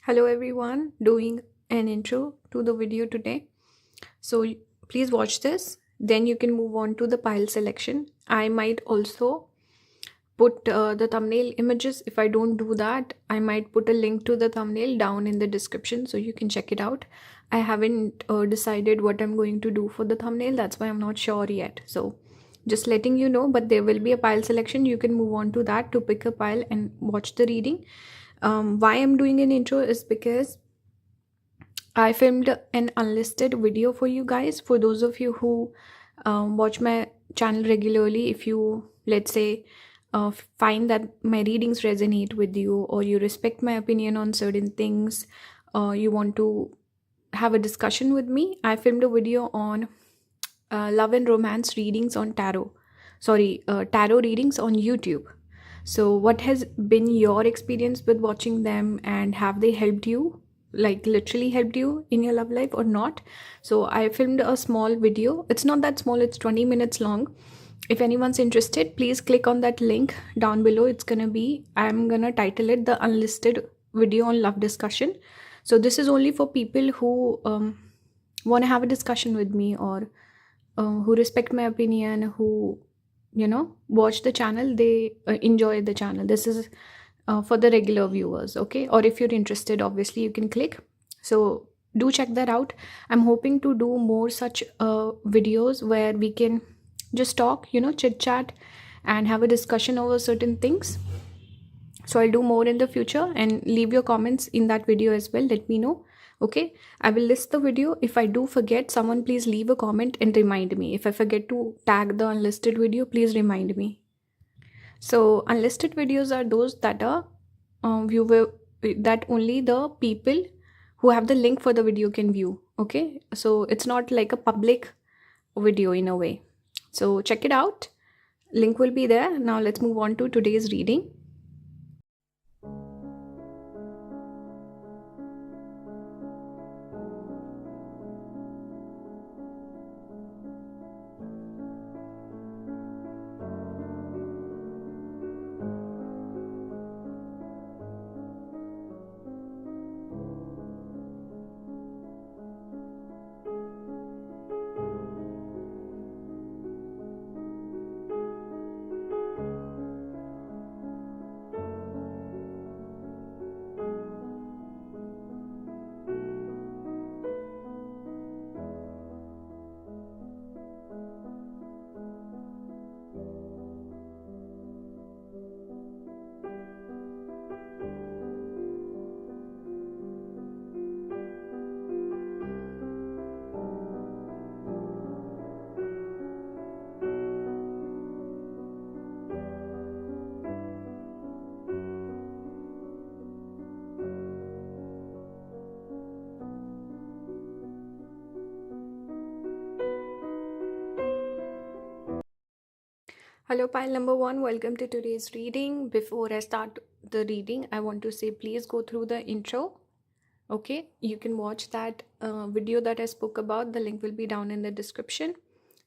Hello everyone, doing an intro to the video today. So please watch this, then you can move on to the pile selection. I might also put the thumbnail images. If I don't do that, I might put a link to the thumbnail down in the description so you can check it out. I haven't decided what I'm going to do for the thumbnail, that's why I'm not sure yet. So just letting you know, but there will be a pile selection. You can move on to that to pick a pile and watch the reading. Why I'm doing an intro is because I filmed an unlisted video for you guys. For those of you who watch my channel regularly, if you, let's say, find that my readings resonate with you, or you respect my opinion on certain things, you want to have a discussion with me, I filmed a video on love and romance readings on tarot. Tarot readings on YouTube. So, what has been your experience with watching them, and have they helped you? Like, literally helped you in your love life or not? So, I filmed a small video. It's not that small, it's 20 minutes long. If anyone's interested, please click on that link down below. I'm gonna title it the unlisted video on love discussion. So, this is only for people who want to have a discussion with me, or who respect my opinion, who watch the channel, they enjoy the channel. This is for the regular viewers, okay? Or if you're interested, obviously you can click. So do check that out. I'm hoping to do more such videos where we can just talk, chit chat and have a discussion over certain things. So I'll do more in the future, and leave your comments in that video as well. Let me know. Okay, I will list the video. If I do forget, someone please leave a comment and remind me. If I forget to tag the unlisted video, please remind me. So unlisted videos are those that are viewer that only the people who have the link for the video can view. Okay, so it's not like a public video in a way. So check it out. Link will be there. Now let's move on to today's reading. Hello, pile number one. Welcome to today's reading. Before I start the reading, I want to say please go through the intro. Okay, you can watch that video that I spoke about. The link will be down in the description.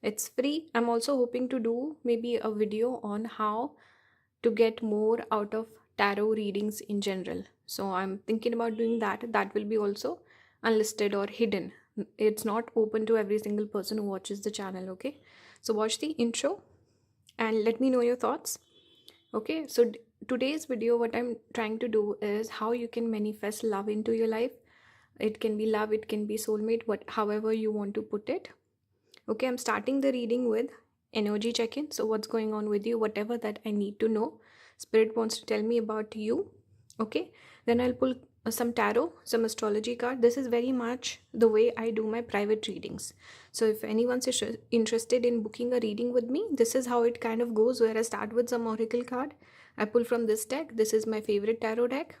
It's free. I'm also hoping to do maybe a video on how to get more out of tarot readings in general. So I'm thinking about doing that. That will be also unlisted or hidden. It's not open to every single person who watches the channel. Okay, so watch the intro and let me know your thoughts. Okay, so today's video, what I'm trying to do is how you can manifest love into your life. It can be love, it can be soulmate, however you want to put it. Okay, I'm starting the reading with energy check-in. So what's going on with you, whatever that I need to know, spirit wants to tell me about you. Okay, then I'll pull some tarot, some astrology card. This is very much the way I do my private readings. So if anyone's interested in booking a reading with me, this is how it kind of goes, where I start with some oracle card. I pull from this deck. This is my favorite tarot deck.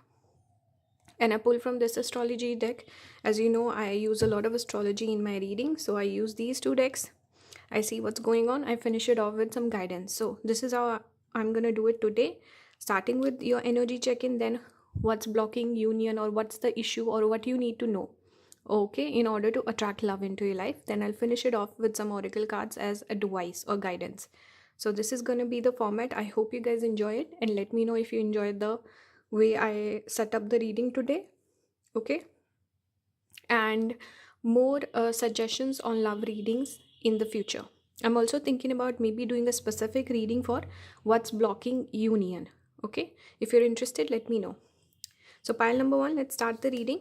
And I pull from this astrology deck. As you know, I use a lot of astrology in my reading, so I use these two decks. I see what's going on. I finish it off with some guidance. So this is how I'm gonna do it today, starting with your energy check-in, then what's blocking union, or what's the issue, or what you need to know, okay, in order to attract love into your life. Then I'll finish it off with some oracle cards as advice or guidance. So this is going to be the format. I hope you guys enjoy it, and let me know if you enjoyed the way I set up the reading today. Okay, and more suggestions on love readings in the future. I'm also thinking about maybe doing a specific reading for what's blocking union. Okay, if you're interested, let me know. So, pile number one, let's start the reading.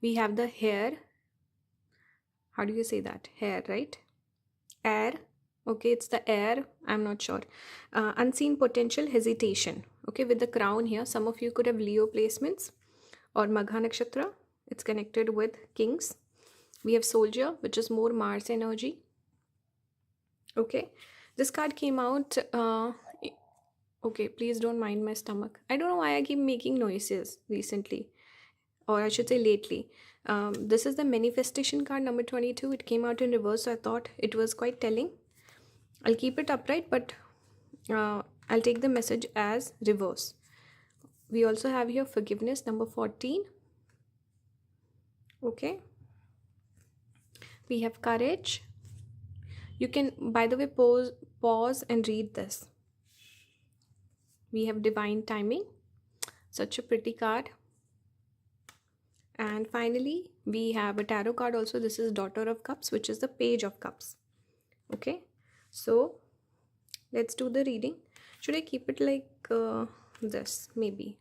We have the hair. How do you say that? Hair, right? Air. Okay, it's the air. I'm not sure. Unseen potential, hesitation. Okay, with the crown here, some of you could have Leo placements or Magha Nakshatra. It's connected with kings. We have soldier, which is more Mars energy. Okay, this card came out. Okay, please don't mind my stomach. I don't know why I keep making noises recently, or I should say lately. This is the manifestation card number 22. It came out in reverse, so I thought it was quite telling. I'll keep it upright, but I'll take the message as reverse. We also have here forgiveness number 14. Okay, we have courage. You can, by the way, pause and read this. We have divine timing. Such a pretty card. And finally, we have a tarot card also. This is Daughter of Cups, which is the Page of Cups. Okay, so let's do the reading. Should I keep it like this? Maybe.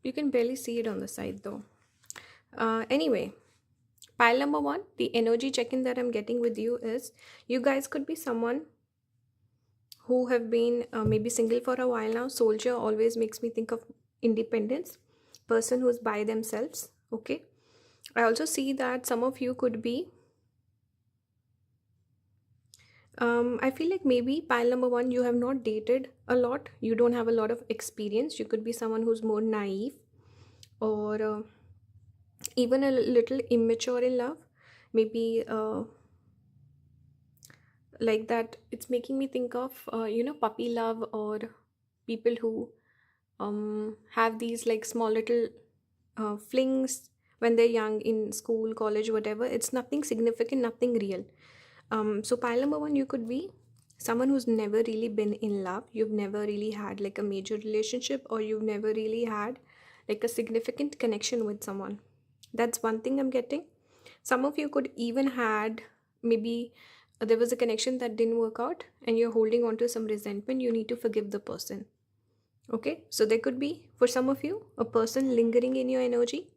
You can barely see it on the side though. Anyway, pile number one, the energy check-in that I'm getting with you is you guys could be someone who have been maybe single for a while now. Soldier always makes me think of independence. Person who's by themselves. Okay. I also see that some of you could be I feel like maybe pile number one, you have not dated a lot. You don't have a lot of experience. You could be someone who's more naive or even a little immature in love. Maybe like that. It's making me think of, puppy love or people who have these like small little flings when they're young in school, college, whatever. It's nothing significant, nothing real. So pile number one, you could be someone who's never really been in love. You've never really had like a major relationship, or you've never really had like a significant connection with someone. That's one thing I'm getting. Some of you could even had maybe there was a connection that didn't work out and you're holding on to some resentment. You need to forgive the person. Okay, so there could be for some of you a person lingering in your energy.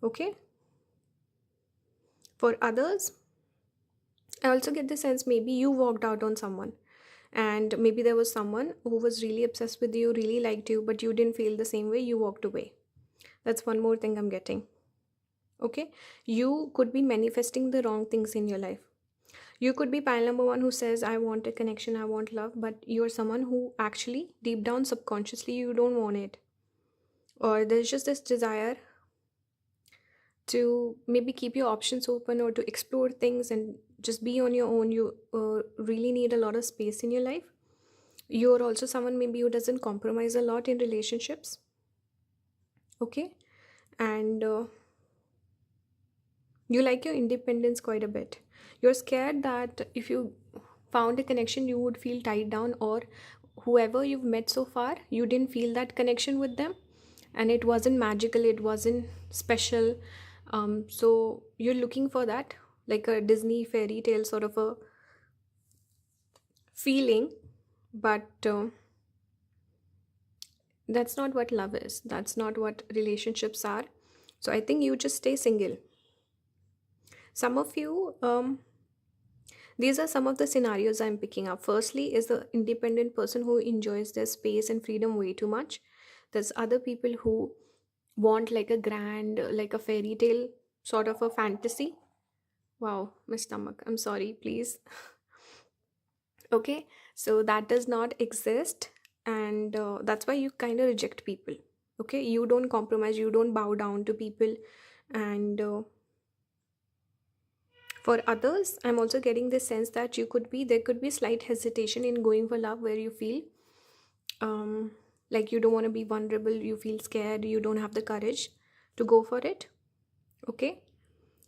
Okay, for others, I also get the sense maybe you walked out on someone and maybe there was someone who was really obsessed with you, really liked you, but you didn't feel the same way, you walked away. That's one more thing I'm getting. Okay, you could be manifesting the wrong things in your life. You could be pile number one who says, I want a connection, I want love, but you're someone who actually deep down subconsciously you don't want it. Or there's just this desire to maybe keep your options open or to explore things and just be on your own. You really need a lot of space in your life. You're also someone maybe who doesn't compromise a lot in relationships. Okay, and you like your independence quite a bit. You're scared that if you found a connection you would feel tied down, or whoever you've met so far you didn't feel that connection with them and it wasn't magical, it wasn't special. So you're looking for that, like a Disney fairy tale sort of a feeling, but that's not what love is, that's not what relationships are. So I think you just stay single. Some of you these are some of the scenarios I'm picking up. Firstly is the independent person who enjoys their space and freedom way too much. There's other people who want like a grand, like a fairy tale sort of a fantasy. Wow, my stomach, I'm sorry, please. Okay, so that does not exist, and that's why you kind of reject people. Okay, you don't compromise, you don't bow down to people. And for others, I'm also getting this sense that there could be slight hesitation in going for love, where you feel like you don't want to be vulnerable, you feel scared, you don't have the courage to go for it. Okay,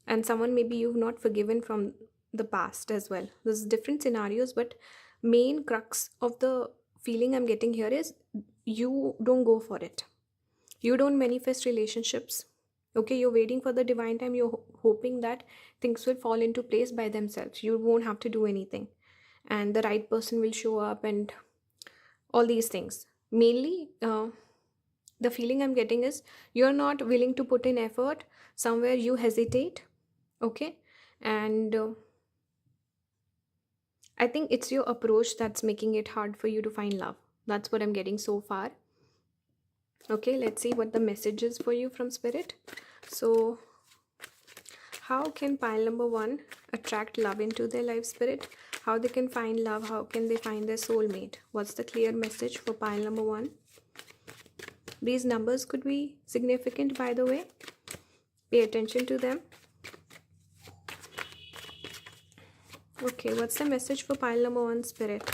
and someone maybe you've not forgiven from the past as well. There's different scenarios, but main crux of the feeling I'm getting here is you don't go for it. You don't manifest relationships. Okay, you're waiting for the divine time. You're hoping that things will fall into place by themselves. You won't have to do anything, and the right person will show up, and all these things. Mainly, the feeling I'm getting is you're not willing to put in effort. Somewhere you hesitate. Okay, and I think it's your approach that's making it hard for you to find love. That's what I'm getting so far. Okay, let's see what the message is for you from Spirit. So, how can pile number one attract love into their life, Spirit? How they can find love? How can they find their soulmate? What's the clear message for pile number one? These numbers could be significant, by the way. Pay attention to them. Okay, what's the message for pile number one, Spirit?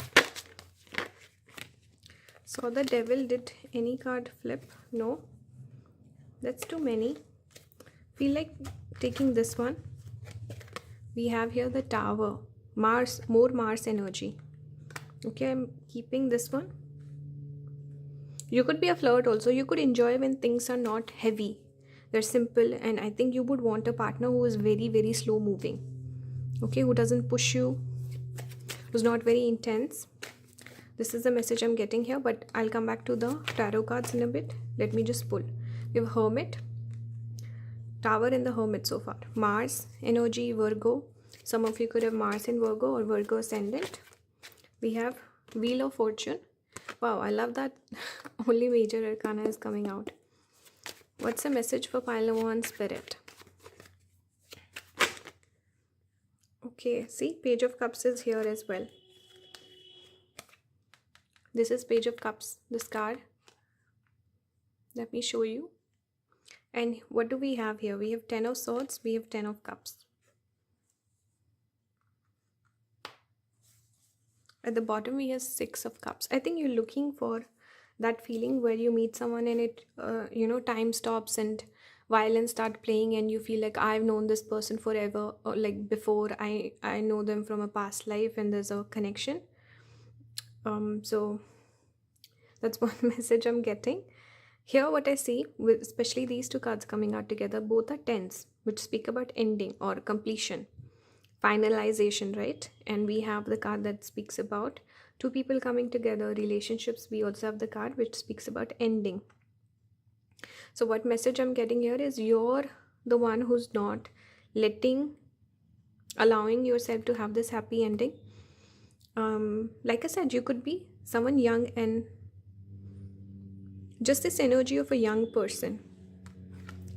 So the devil, did any card flip? No. That's too many. Feel like taking this one. We have here the Tower. Mars, more Mars energy. Okay, I'm keeping this one. You could be a flirt also. You could enjoy when things are not heavy. They're simple, and I think you would want a partner who is very, very slow moving. Okay, who doesn't push you, who's not very intense. This is the message I'm getting here, but I'll come back to the tarot cards in a bit. Let me just pull. We have Hermit, Tower, and the Hermit so far. Mars energy, Virgo. Some of you could have Mars in Virgo or Virgo ascendant. We have Wheel of Fortune. Wow, I love that only major arcana is coming out. What's the message for pile number one, Spirit? Okay, see, Page of Cups is here as well. This is Page of Cups, this card. Let me show you. And what do we have here? We have 10 of Swords, we have 10 of Cups. At the bottom, we have 6 of Cups. I think you're looking for that feeling where you meet someone and it, time stops and violins start playing and you feel like I've known this person forever, or like before I know them from a past life, and there's a connection. So that's one message I'm getting. Here what I see, with especially these two cards coming out together, both are 10s, which speak about ending or completion, finalization, right? And we have the card that speaks about two people coming together, relationships. We also have the card which speaks about ending. So what message I'm getting here is you're the one who's not allowing yourself to have this happy ending. Like I said, you could be someone young, and just this energy of a young person.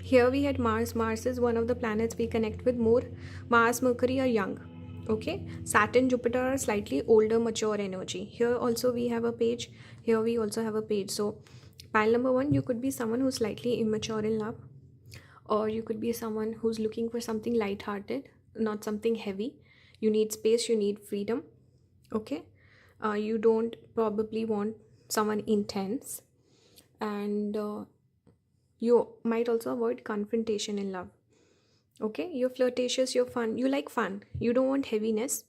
Here we had Mars. Mars is one of the planets we connect with more. Mars, Mercury are young. Okay, Saturn, Jupiter are slightly older, mature energy. Here also we have a page. Here we also have a page. So pile number one, you could be someone who's slightly immature in love, or you could be someone who's looking for something light-hearted, not something heavy. You need space, you need freedom. Okay, you don't probably want someone intense, and you might also avoid confrontation in love. Okay, you're flirtatious, you're fun, you like fun, you don't want heaviness.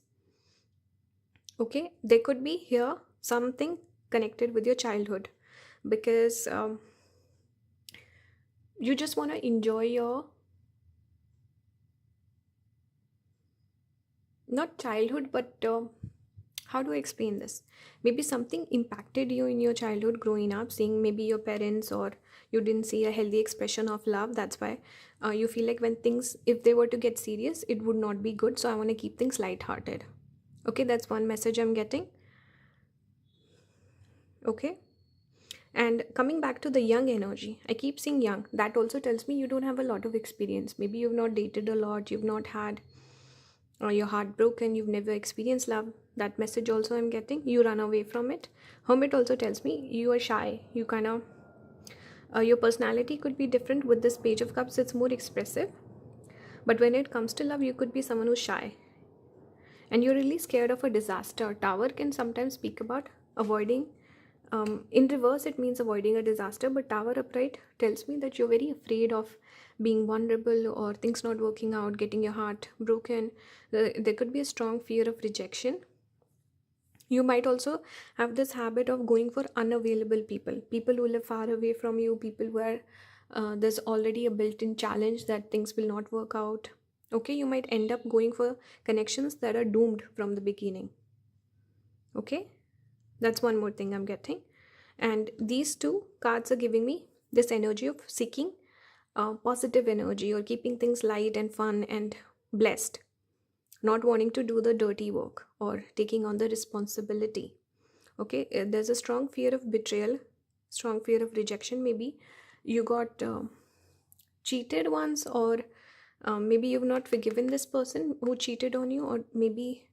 Okay, there could be here something connected with your childhood, because you just want to enjoy your, not childhood, but how do I explain this? Maybe something impacted you in your childhood growing up, seeing maybe your parents, or you didn't see a healthy expression of love. That's why you feel like when things, if they were to get serious, it would not be good. So I want to keep things light-hearted. Okay, that's one message I'm getting. Okay. And coming back to the young energy, I keep seeing young. That also tells me you don't have a lot of experience. Maybe you've not dated a lot, you've not had your heart broken, you've never experienced love. That message also I'm getting. You run away from it. Hermit also tells me you are shy. You kind of, your personality could be different. With this Page of Cups, it's more expressive. But when it comes to love, you could be someone who's shy. And you're really scared of a disaster. Tower can sometimes speak about avoiding. In reverse, it means avoiding a disaster. But Tower upright tells me that you're very afraid of being vulnerable, or things not working out, getting your heart broken. There could be a strong fear of rejection. You might also have this habit of going for unavailable people, people who live far away from you, people where there's already a built-in challenge that things will not work out. Okay, you might end up going for connections that are doomed from the beginning. Okay, that's one more thing I'm getting. And these two cards are giving me this energy of seeking positive energy or keeping things light and fun and blessed, not wanting to do the dirty work or taking on the responsibility. Okay, there's a strong fear of betrayal, strong fear of rejection. Maybe you got cheated once, or maybe you've not forgiven this person who cheated on you, or maybe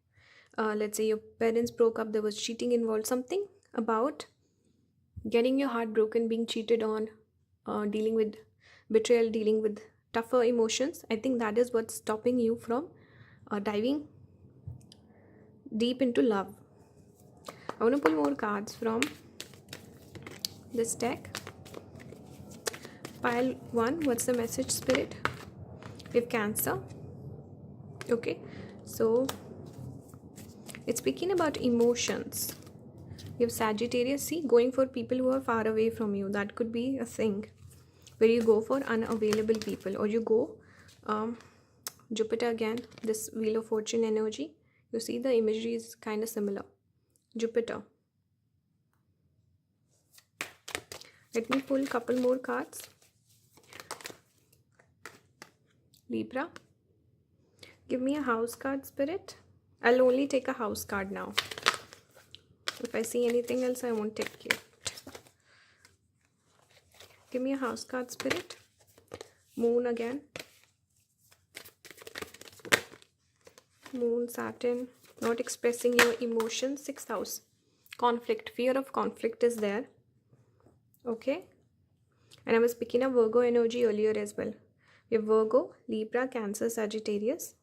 let's say your parents broke up, there was cheating involved, something about getting your heart broken, being cheated on, dealing with betrayal, dealing with tougher emotions. I think that is what's stopping you from diving deep into love. I want to pull more cards from this deck. Pile 1, what's the message, Spirit? We have Cancer. Okay, so it's speaking about emotions. You have Sagittarius. See, going for people who are far away from you. That could be a thing where you go for unavailable people, or you go Jupiter again, this Wheel of Fortune energy. You see the imagery is kind of similar. Jupiter. Let me pull a couple more cards. Libra. Give me a house card, Spirit. I'll only take a house card now. If I see anything else, I won't take it. Give me a house card, Spirit. Moon again. Moon, Saturn. Not expressing your emotions. 6th house. Conflict. Fear of conflict is there. Okay. And I was picking up Virgo energy earlier as well. We have Virgo, Libra, Cancer, Sagittarius.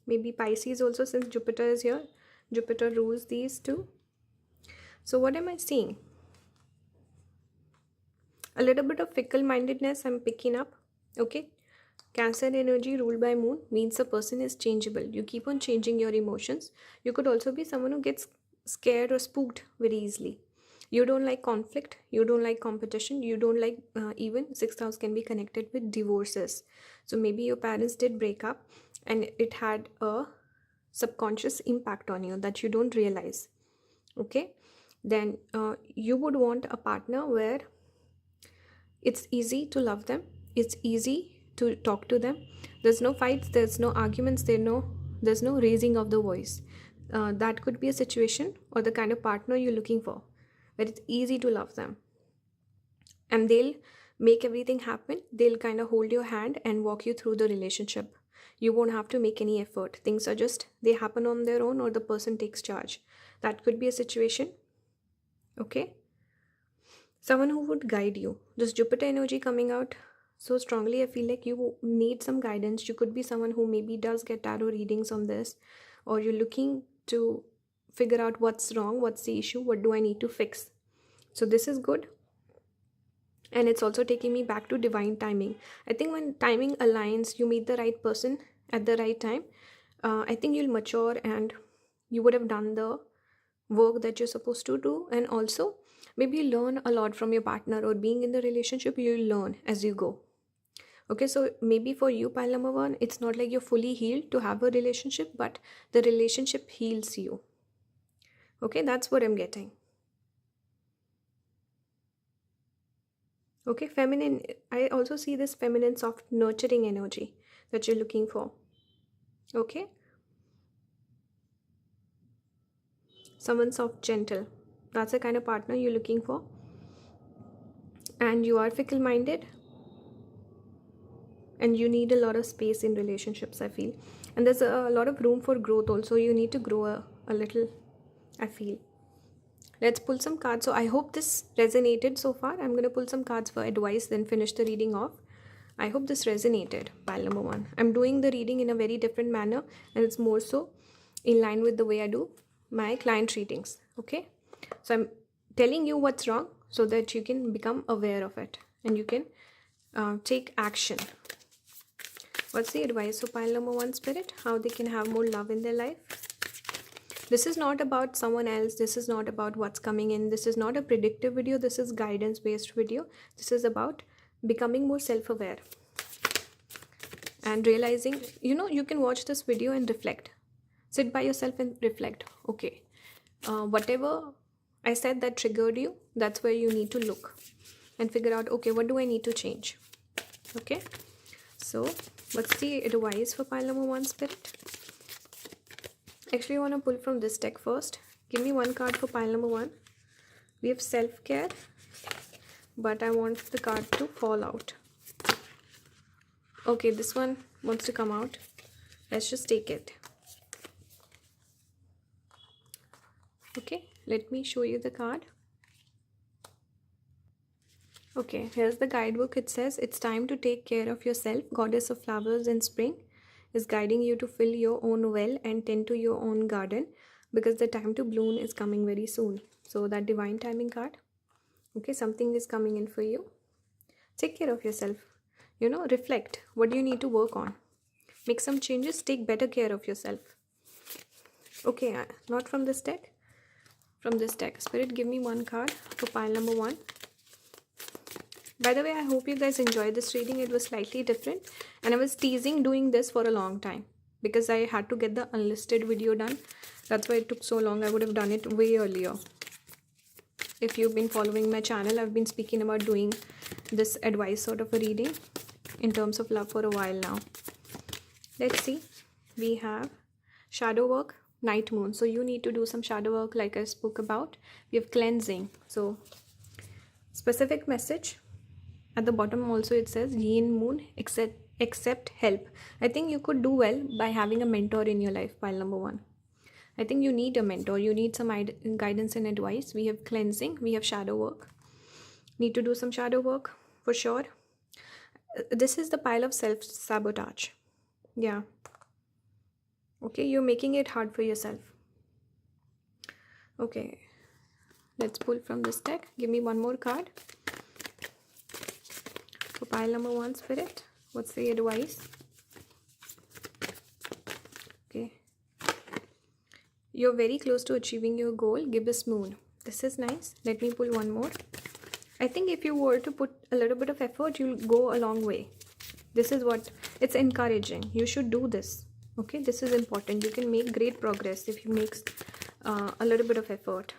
Maybe Pisces also, since Jupiter is here. Jupiter rules these two. So what am I seeing? A little bit of fickle-mindedness I'm picking up. Okay. Cancer energy ruled by Moon means a person is changeable. You keep on changing your emotions. You could also be someone who gets scared or spooked very easily. You don't like conflict. You don't like competition. You don't like even 6th house can be connected with divorces. So maybe your parents did break up and it had a subconscious impact on you that you don't realize. Okay. Then you would want a partner where it's easy to love them. It's easy to talk to them. There's no fights. There's no arguments. There's no raising of the voice. That could be a situation or the kind of partner you're looking for, where it's easy to love them. And they'll make everything happen. They'll kind of hold your hand and walk you through the relationship. You won't have to make any effort. Things are just, they happen on their own, or the person takes charge. That could be a situation. Okay. Someone who would guide you. This Jupiter energy coming out so strongly, I feel like you need some guidance. You could be someone who maybe does get tarot readings on this, or you're looking to figure out what's wrong, what's the issue, what do I need to fix. So this is good. And it's also taking me back to divine timing. I think when timing aligns, you meet the right person at the right time. I think you'll mature and you would have done the work that you're supposed to do. And also, maybe you learn a lot from your partner, or being in the relationship, you'll learn as you go. Okay, so maybe for you, pile number 1, it's not like you're fully healed to have a relationship, but the relationship heals you. Okay, that's what I'm getting. Okay, feminine. I also see this feminine, soft, nurturing energy that you're looking for. Okay. Someone soft, gentle. That's the kind of partner you're looking for. And you are fickle-minded. And you need a lot of space in relationships, I feel. And there's a lot of room for growth also. You need to grow a little, I feel. Let's pull some cards. So I hope this resonated so far. I'm going to pull some cards for advice, then finish the reading off. I hope this resonated, pile number 1. I'm doing the reading in a very different manner, and it's more so in line with the way I do my client readings. Okay. So I'm telling you what's wrong so that you can become aware of it and you can take action. What's the advice? So pile number 1, Spirit, how they can have more love in their life. This is not about someone else. This is not about what's coming in. This is not a predictive video. This is guidance based video. This is about becoming more self-aware and realizing, you can watch this video and reflect. Sit by yourself and reflect. Okay, whatever I said that triggered you, that's where you need to look and figure out, okay, what do I need to change? Okay, so what's the advice for pile number 1, Spirit? Actually, I want to pull from this deck first. Give me one card for pile number 1. We have self-care, but I want the card to fall out. Okay, this one wants to come out. Let's just take it. Okay, let me show you the card. Okay, here's the guidebook. It says, it's time to take care of yourself. Goddess of flowers in spring is guiding you to fill your own well and tend to your own garden, because the time to bloom is coming very soon. So that divine timing card. Okay, something is coming in for you. Take care of yourself. Reflect. What do you need to work on? Make some changes. Take better care of yourself. Okay, not from this deck. From this deck. Spirit, give me one card for pile number 1. By the way, I hope you guys enjoyed this reading. It was slightly different, and I was teasing doing this for a long time because I had to get the unlisted video done. That's why it took so long. I would have done it way earlier. If you've been following my channel, I've been speaking about doing this advice sort of a reading in terms of love for a while now. Let's see. We have shadow work, night moon. So you need to do some shadow work like I spoke about. We have cleansing. So specific message. At the bottom also it says yin moon, accept help. I think you could do well by having a mentor in your life, pile number 1. I think you need a mentor. You need some guidance and advice. We have cleansing. We have shadow work. Need to do some shadow work for sure. This is the pile of self-sabotage. Yeah. Okay, you're making it hard for yourself. Okay. Let's pull from this deck. Give me one more card. For pile number 1, Spirit, what's the advice? Okay. You're very close to achieving your goal. Gibbous moon. This is nice. Let me pull one more. I think if you were to put a little bit of effort, you'll go a long way. This is what it's encouraging. You should do this. Okay, this is important. You can make great progress if you make a little bit of effort.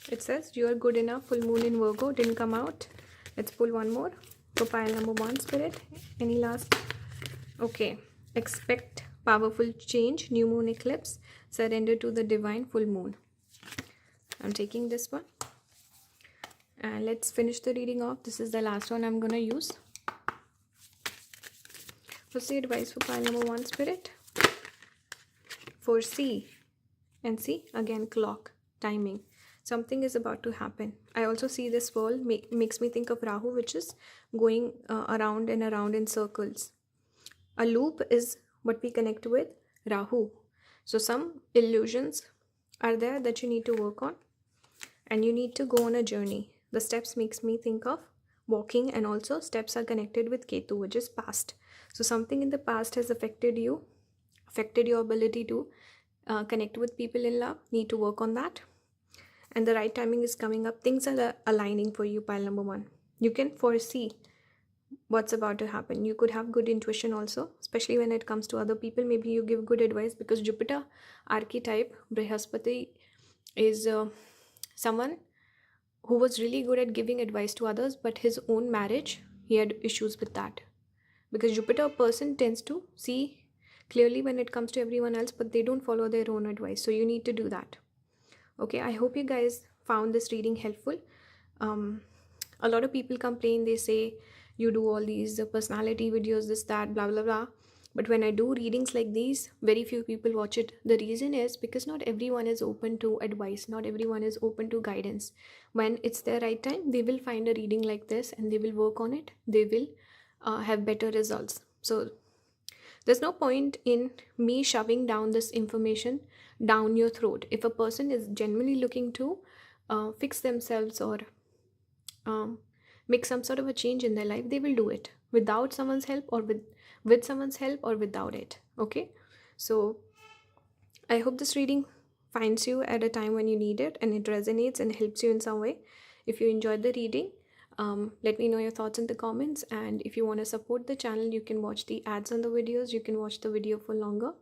It says you are good enough. Full moon in Virgo didn't come out. Let's pull one more for pile number 1, Spirit. Any last? Okay. Expect powerful change. New moon eclipse. Surrender to the divine full moon. I'm taking this one. And let's finish the reading off. This is the last one I'm going to use. What's the advice for pile number 1, Spirit? Foresee. And see, again, clock, timing. Something is about to happen. I also see this wall makes me think of Rahu, which is going around and around in circles. A loop is what we connect with Rahu. So some illusions are there that you need to work on, and you need to go on a journey. The steps makes me think of walking, and also steps are connected with Ketu, which is past. So something in the past has affected you, affected your ability to connect with people in love. Need to work on that. And the right timing is coming up. Things are aligning for you, pile number 1. You can foresee what's about to happen. You could have good intuition also, especially when it comes to other people. Maybe you give good advice, because Jupiter archetype, Brihaspati, is someone who was really good at giving advice to others, but his own marriage, he had issues with that. Because Jupiter person tends to see clearly when it comes to everyone else, but they don't follow their own advice. So you need to do that. Okay, I hope you guys found this reading helpful. A lot of people complain. They say you do all these personality videos, this, that, blah, blah, blah. But when I do readings like these, very few people watch it. The reason is because not everyone is open to advice. Not everyone is open to guidance. When it's their right time, they will find a reading like this and they will work on it. They will have better results. So there's no point in me shoving down this information down your throat. If a person is genuinely looking to fix themselves or make some sort of a change in their life, they will do it without someone's help, or with someone's help, or without it. Okay, so I hope this reading finds you at a time when you need it and it resonates and helps you in some way. If you enjoyed the reading, let me know your thoughts in the comments. And if you want to support the channel, you can watch the ads on the videos. You can watch the video for longer.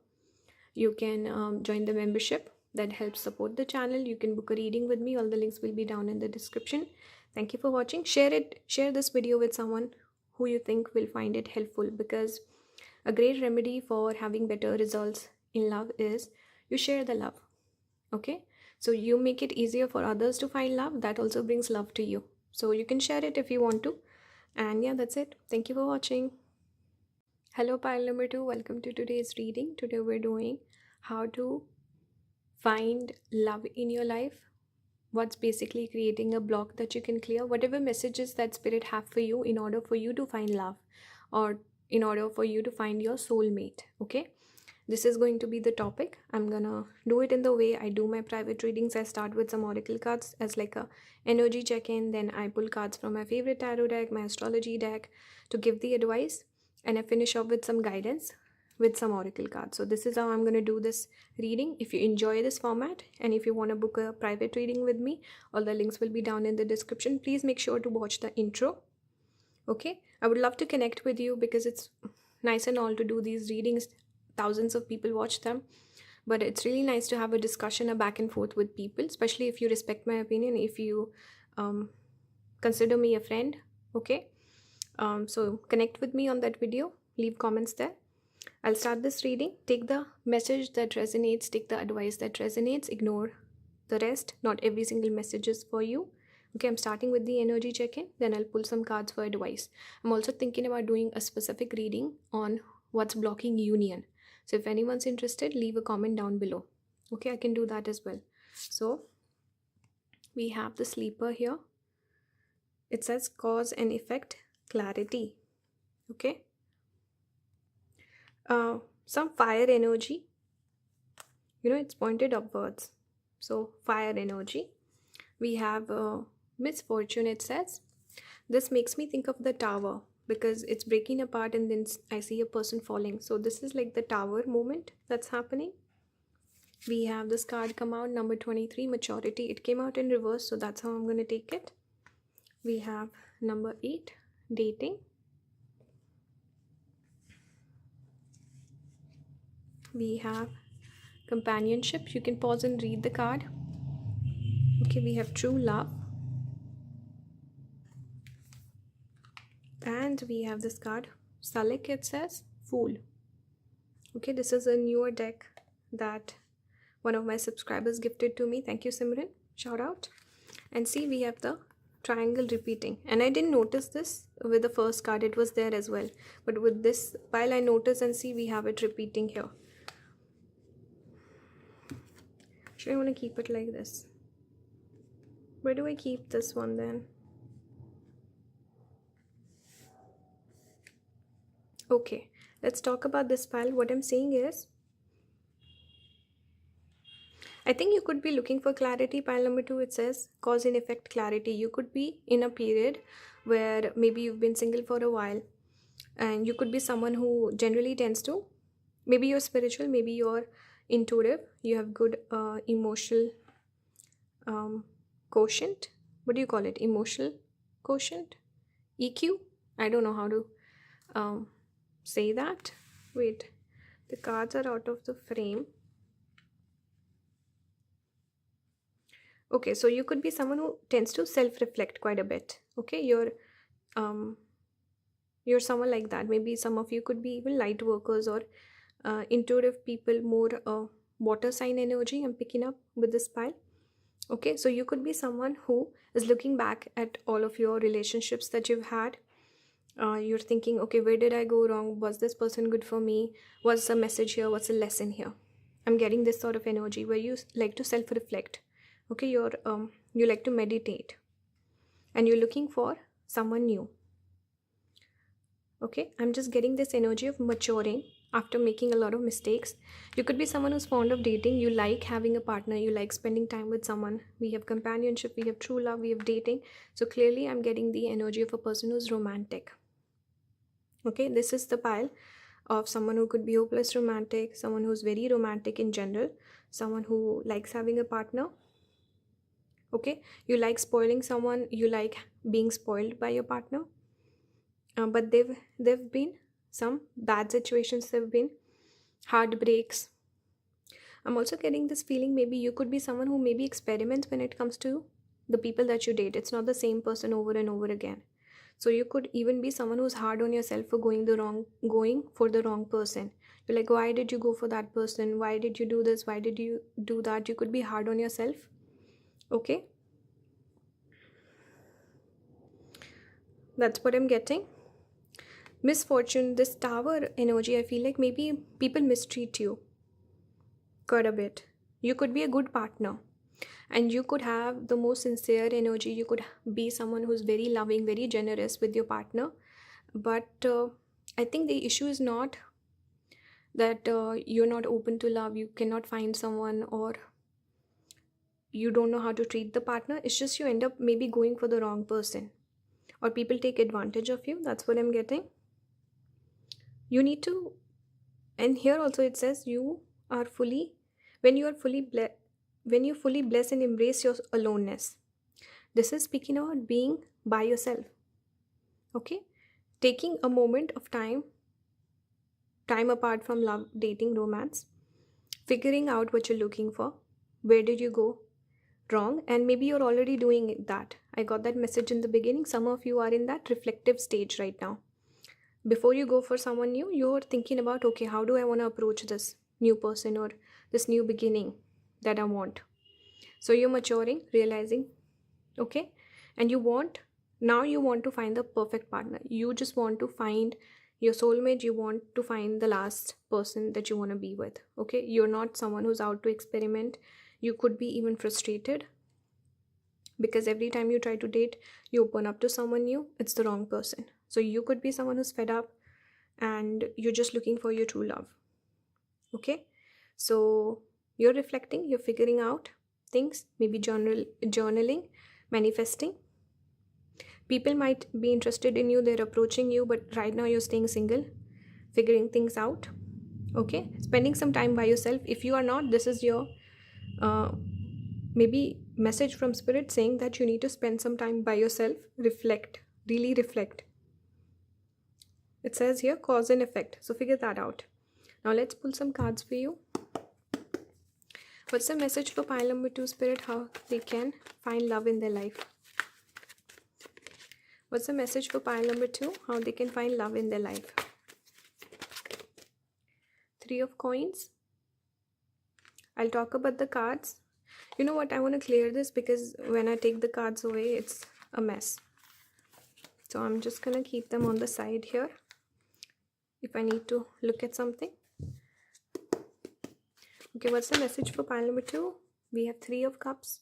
You can join the membership that helps support the channel. You can book a reading with me. All the links will be down in the description. Thank you for watching. Share this video with someone who you think will find it helpful, because a great remedy for having better results in love is you share the love. Okay, so you make it easier for others to find love. That also brings love to you. So you can share it if you want to. And yeah, that's it. Thank you for watching. Hello, pile number 2. Welcome to today's reading. Today we're doing how to find love in your life. What's basically creating a block that you can clear. Whatever messages that spirit have for you in order for you to find love, or in order for you to find your soulmate. Okay, this is going to be the topic. I'm gonna do it in the way I do my private readings. I start with some oracle cards as like a energy check-in, then I pull cards from my favorite tarot deck, my astrology deck, to give the advice, and I finish off with some guidance with some oracle cards. So this is how I'm going to do this reading. If you enjoy this format and if you want to book a private reading with me, all the links will be down in the description. Please make sure to watch the intro. Okay, I would love to connect with you, because it's nice and all to do these readings. Thousands of people watch them, but it's really nice to have a discussion, a back and forth with people, especially if you respect my opinion, if you consider me a friend. Okay, so connect with me on that video, leave comments there. I'll start this reading. Take the message that resonates, take the advice that resonates, ignore the rest. Not every single message is for you. Okay, I'm starting with the energy check-in, then I'll pull some cards for advice. I'm also thinking about doing a specific reading on what's blocking union. So if anyone's interested, leave a comment down below. Okay, I can do that as well. So we have the sleeper here. It says cause and effect, clarity. Okay. Some fire energy, it's pointed upwards. So fire energy. We have misfortune, it says. This makes me think of the tower, because it's breaking apart and then I see a person falling. So this is like the tower moment that's happening. We have this card come out, number 23, maturity. It came out in reverse, so that's how I'm going to take it. We have number 8, dating. We have companionship. You can pause and read the card. Okay, we have true love. And we have this card, Salik, it says, fool. Okay, this is a newer deck that one of my subscribers gifted to me. Thank you, Simran. Shout out. And see, we have the triangle repeating. And I didn't notice this with the first card. It was there as well. But with this pile, I noticed, and see, we have it repeating here. Should I want to keep it like this? Where do I keep this one then? Okay, let's talk about this pile. What I'm saying is, I think you could be looking for clarity. Pile number 2, it says cause and effect, clarity. You could be in a period where maybe you've been single for a while, and you could be someone who generally tends to, maybe you're spiritual, maybe you're intuitive, you have good emotional quotient. What do you call it? Emotional quotient? EQ? I don't know how to say that. Wait, the cards are out of the frame. Okay, so you could be someone who tends to self-reflect quite a bit. Okay, you're someone like that. Maybe some of you could be even light workers or intuitive people, more water sign energy I'm picking up with this pile. Okay, so you could be someone who is looking back at all of your relationships that you've had. You're thinking, okay, where did I go wrong? Was this person good for me? What's the message here? What's the lesson here? I'm getting this sort of energy where you like to self-reflect. Okay, you like to meditate, and you're looking for someone new. Okay, I'm just getting this energy of maturing after making a lot of mistakes. You could be someone who's fond of dating. You like having a partner. You like spending time with someone. We have companionship, we have true love, we have dating. So clearly I'm getting the energy of a person who's romantic. Okay, this is the pile. of someone who could be hopeless romantic, someone who's very romantic in general, someone who likes having a partner. Okay, you like spoiling someone, you like being spoiled by your partner. But they've been some bad situations, there've been heartbreaks. I'm also getting this feeling maybe you could be someone who maybe experiments when it comes to the people that you date. It's not the same person over and over again. So you could even be someone who's hard on yourself for going for the wrong person. You're like, why did you go for that person? Why did you do this? Why did you do that? You could be hard on yourself. Okay. That's what I'm getting. Misfortune, this tower energy, I feel like maybe people mistreat you quite a bit. You could be a good partner and you could have the most sincere energy. You could be someone who's very loving, very generous with your partner. But I think the issue is not that you're not open to love, you cannot find someone, or you don't know how to treat the partner. It's just you end up maybe going for the wrong person, or people take advantage of you. That's what I'm getting. You need to, and here also it says you are fully, when you fully bless and embrace your aloneness. This is speaking about being by yourself. Okay, taking a moment of time apart from love, dating, romance, figuring out what you're looking for. Where did you go wrong? And maybe you're already doing that. I got that message in the beginning. Some of you are in that reflective stage right now. Before you go for someone new, you're thinking about, okay, how do I want to approach this new person or this new beginning that I want? So you're maturing, realizing, okay, and you want to find the perfect partner. You just want to find your soulmate. You want to find the last person that you want to be with. Okay, you're not someone who's out to experiment. You could be even frustrated because every time you try to date, you open up to someone new, it's the wrong person. So you could be someone who's fed up and you're just looking for your true love. Okay, so you're reflecting, you're figuring out things, maybe journaling, manifesting. People might be interested in you, they're approaching you, but right now you're staying single, figuring things out. Okay, spending some time by yourself. If you are not, this is your maybe message from spirit saying that you need to spend some time by yourself, reflect, really reflect. It says here cause and effect, so figure that out. Now let's pull some cards for you. What's the message for pile number 2, spirit, how they can find love in their life? What's the message for pile number 2, how they can find love in their life? 3 of coins. I'll talk about the cards. You know what, I want to clear this because when I take the cards away, it's a mess. So I'm just going to keep them on the side here if I need to look at something. Okay, what's the message for pile number 2? We have 3 of cups.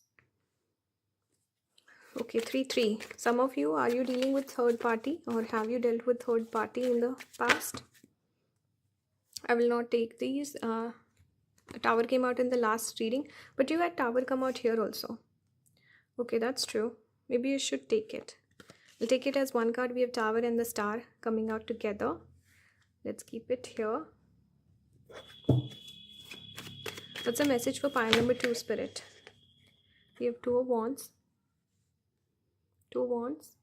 Okay, 3. Some of you, are you dealing with third party, or have you dealt with third party in the past? I will not take these. Tower came out in the last reading, but you had tower come out here also. Okay, that's true. Maybe you should take it. We'll take it as one card. We have tower and the star coming out together. Let's keep it here. What's the message for pile number 2, spirit? We have 2 of wands. 2 wands.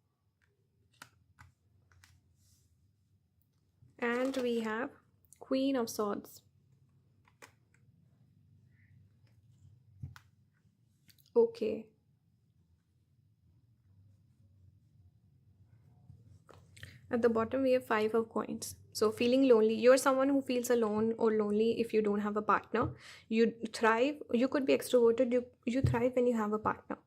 And we have Queen of Swords. Okay. At the bottom we have 5 of coins. So feeling lonely. You're someone who feels alone or lonely if you don't have a partner. You thrive. You could be extroverted. You thrive when you have a partner.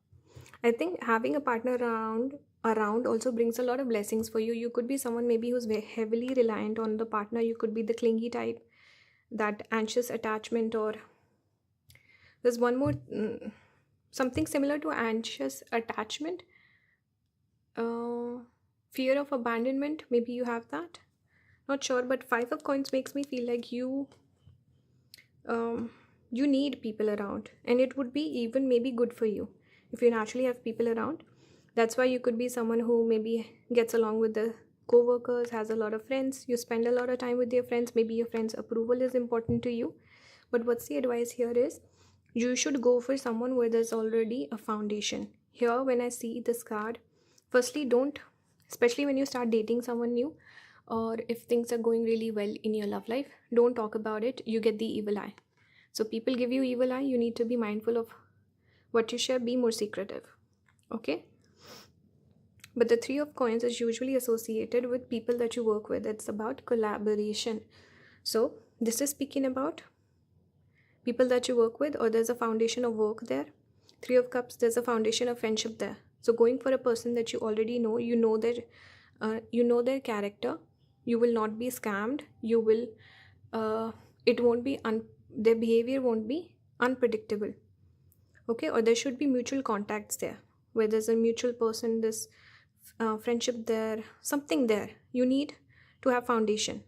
I think having a partner around also brings a lot of blessings for you. You could be someone maybe who's very heavily reliant on the partner. You could be the clingy type, that anxious attachment, or there's one more something similar to anxious attachment, fear of abandonment. Maybe you have that, not sure, but 5 of coins makes me feel like you need people around, and it would be even maybe good for you if you naturally have people around. That's why you could be someone who maybe gets along with the co-workers, has a lot of friends, you spend a lot of time with your friends, maybe your friends' approval is important to you. But what's the advice here is, you should go for someone where there's already a foundation. Here, when I see this card, firstly, don't, especially when you start dating someone new, or if things are going really well in your love life, don't talk about it. You get the evil eye. So people give you evil eye, you need to be mindful of what you share, be more secretive. Okay? But the Three of Coins is usually associated with people that you work with. It's about collaboration. So this is speaking about people that you work with, or there's a foundation of work there. Three of Cups, there's a foundation of friendship there. So going for a person that you already know, you know their character, you will not be scammed, you will it won't be their behavior won't be unpredictable. Okay? Or there should be mutual contacts there, where there's a mutual person, this friendship there, something there. You need to have foundation.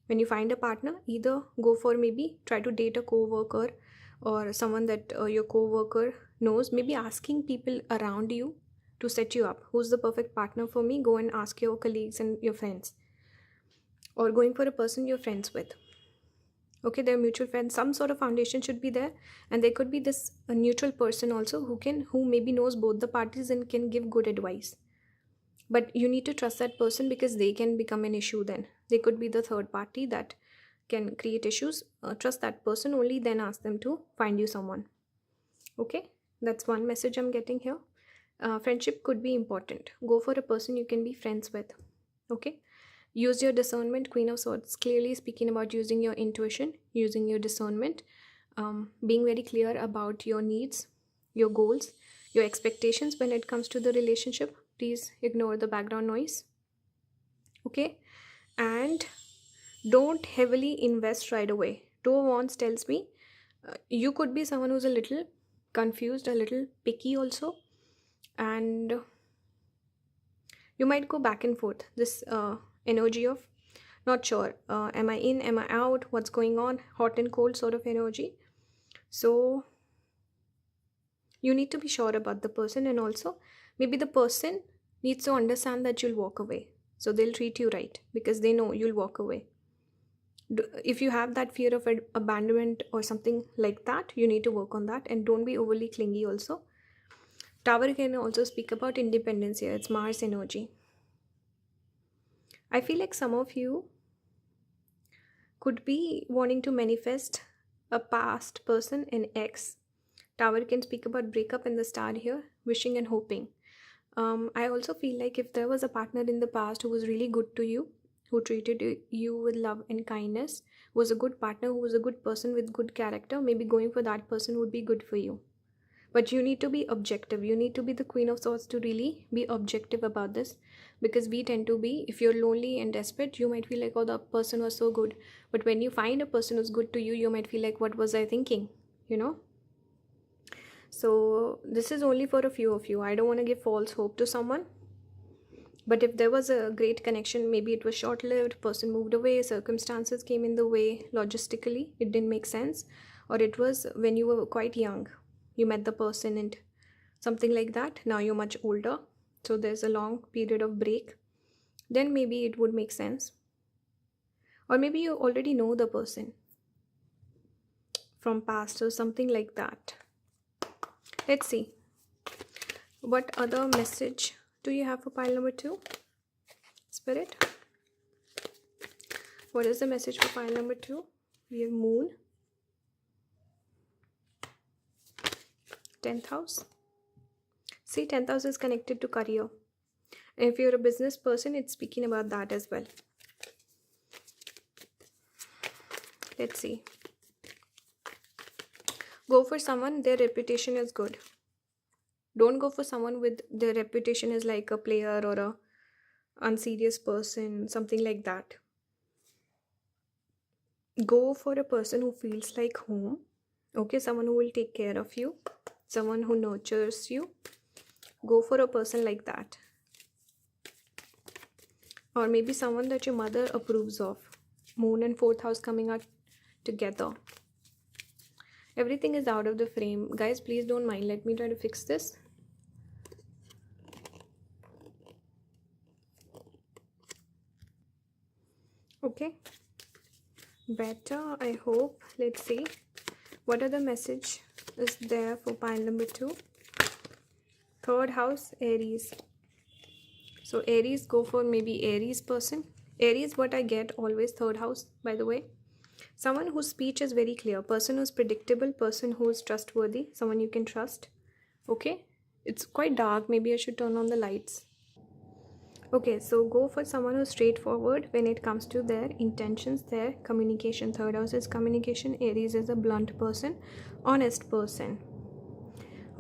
When you find a partner, either go for, maybe try to date a co-worker or someone that your co-worker knows, maybe asking people around you to set you up. Who's the perfect partner for me? Go and ask your colleagues and your friends. Or going for a person you're friends with. Okay, they're mutual friends. Some sort of foundation should be there, and there could be this a neutral person also who maybe knows both the parties and can give good advice. But you need to trust that person, because they can become an issue then. They could be the third party that can create issues. Trust that person only, then ask them to find you someone. Okay, that's one message I'm getting here. Friendship could be important. Go for a person you can be friends with. Okay, use your discernment. Queen of Swords clearly speaking about using your intuition, using your discernment, being very clear about your needs, your goals, your expectations when it comes to the relationship. Please ignore the background noise. Okay, and don't heavily invest right away. Two of Wands tells me you could be someone who's a little confused, a little picky also, and you might go back and forth. This energy of not sure, am I in, am I out, what's going on, hot and cold sort of energy. So you need to be sure about the person, and also maybe the person needs to understand that you'll walk away. So they'll treat you right because they know you'll walk away. If you have that fear of abandonment or something like that, you need to work on that, and don't be overly clingy also. Tower can also speak about independence here. It's Mars energy. I feel like some of you could be wanting to manifest a past person, an ex. Tower can speak about breakup, and the star here, wishing and hoping. I also feel like if there was a partner in the past who was really good to you, who treated you with love and kindness, was a good partner, who was a good person with good character, maybe going for that person would be good for you. But you need to be objective. You need to be the Queen of Swords to really be objective about this, because we tend to be, if you're lonely and desperate, you might feel like, oh, the person was so good. But when you find a person who's good to you, you might feel like, what was I thinking? So this is only for a few of you. I don't want to give false hope to someone. But if there was a great connection, maybe it was short-lived, person moved away, circumstances came in the way, logistically, it didn't make sense. Or it was when you were quite young, you met the person and something like that. Now you're much older, so there's a long period of break. Then maybe it would make sense. Or maybe you already know the person from past or something like that. Let's see. What other message do you have for pile number 2? Spirit. What is the message for pile number 2? We have Moon. 10th house. See, 10th house is connected to career. And if you're a business person, it's speaking about that as well. Let's see. Go for someone, their reputation is good. Don't go for someone with their reputation as like a player or a unserious person, something like that. Go for a person who feels like home. Okay, someone who will take care of you, someone who nurtures you. Go for a person like that. Or maybe someone that your mother approves of. Moon and 4th house coming out together. Everything is out of the frame. Guys, please don't mind. Let me try to fix this. Okay, better, I hope. Let's see what other message is there for pile number 2. Third house, Aries. So Aries, go for maybe Aries person. Aries, what I get always third house, by the way. Someone whose speech is very clear, person who's predictable, person who's trustworthy, someone you can trust. Okay, it's quite dark, maybe I should turn on the lights. Okay, so go for someone who's straightforward when it comes to their intentions, their communication. Third house is communication. Aries is a blunt person, honest person.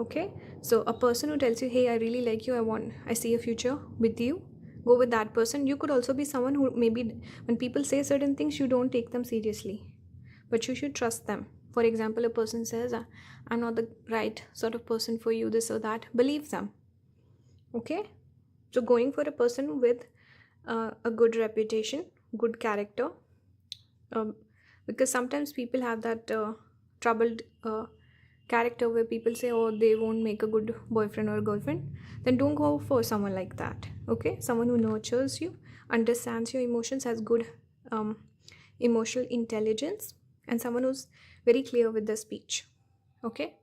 Okay, so a person who tells you, hey, I really like you, I see a future with you, go with that person. You could also be someone who maybe when people say certain things, you don't take them seriously, but you should trust them. For example, a person says, I'm not the right sort of person for you, this or that, believe them. Okay, so going for a person with a good reputation, good character, because sometimes people have that troubled character where people say, oh, they won't make a good boyfriend or girlfriend. Then don't go for someone like that. Okay, someone who nurtures you, understands your emotions, has good emotional intelligence, and someone who's very clear with their speech. Okay,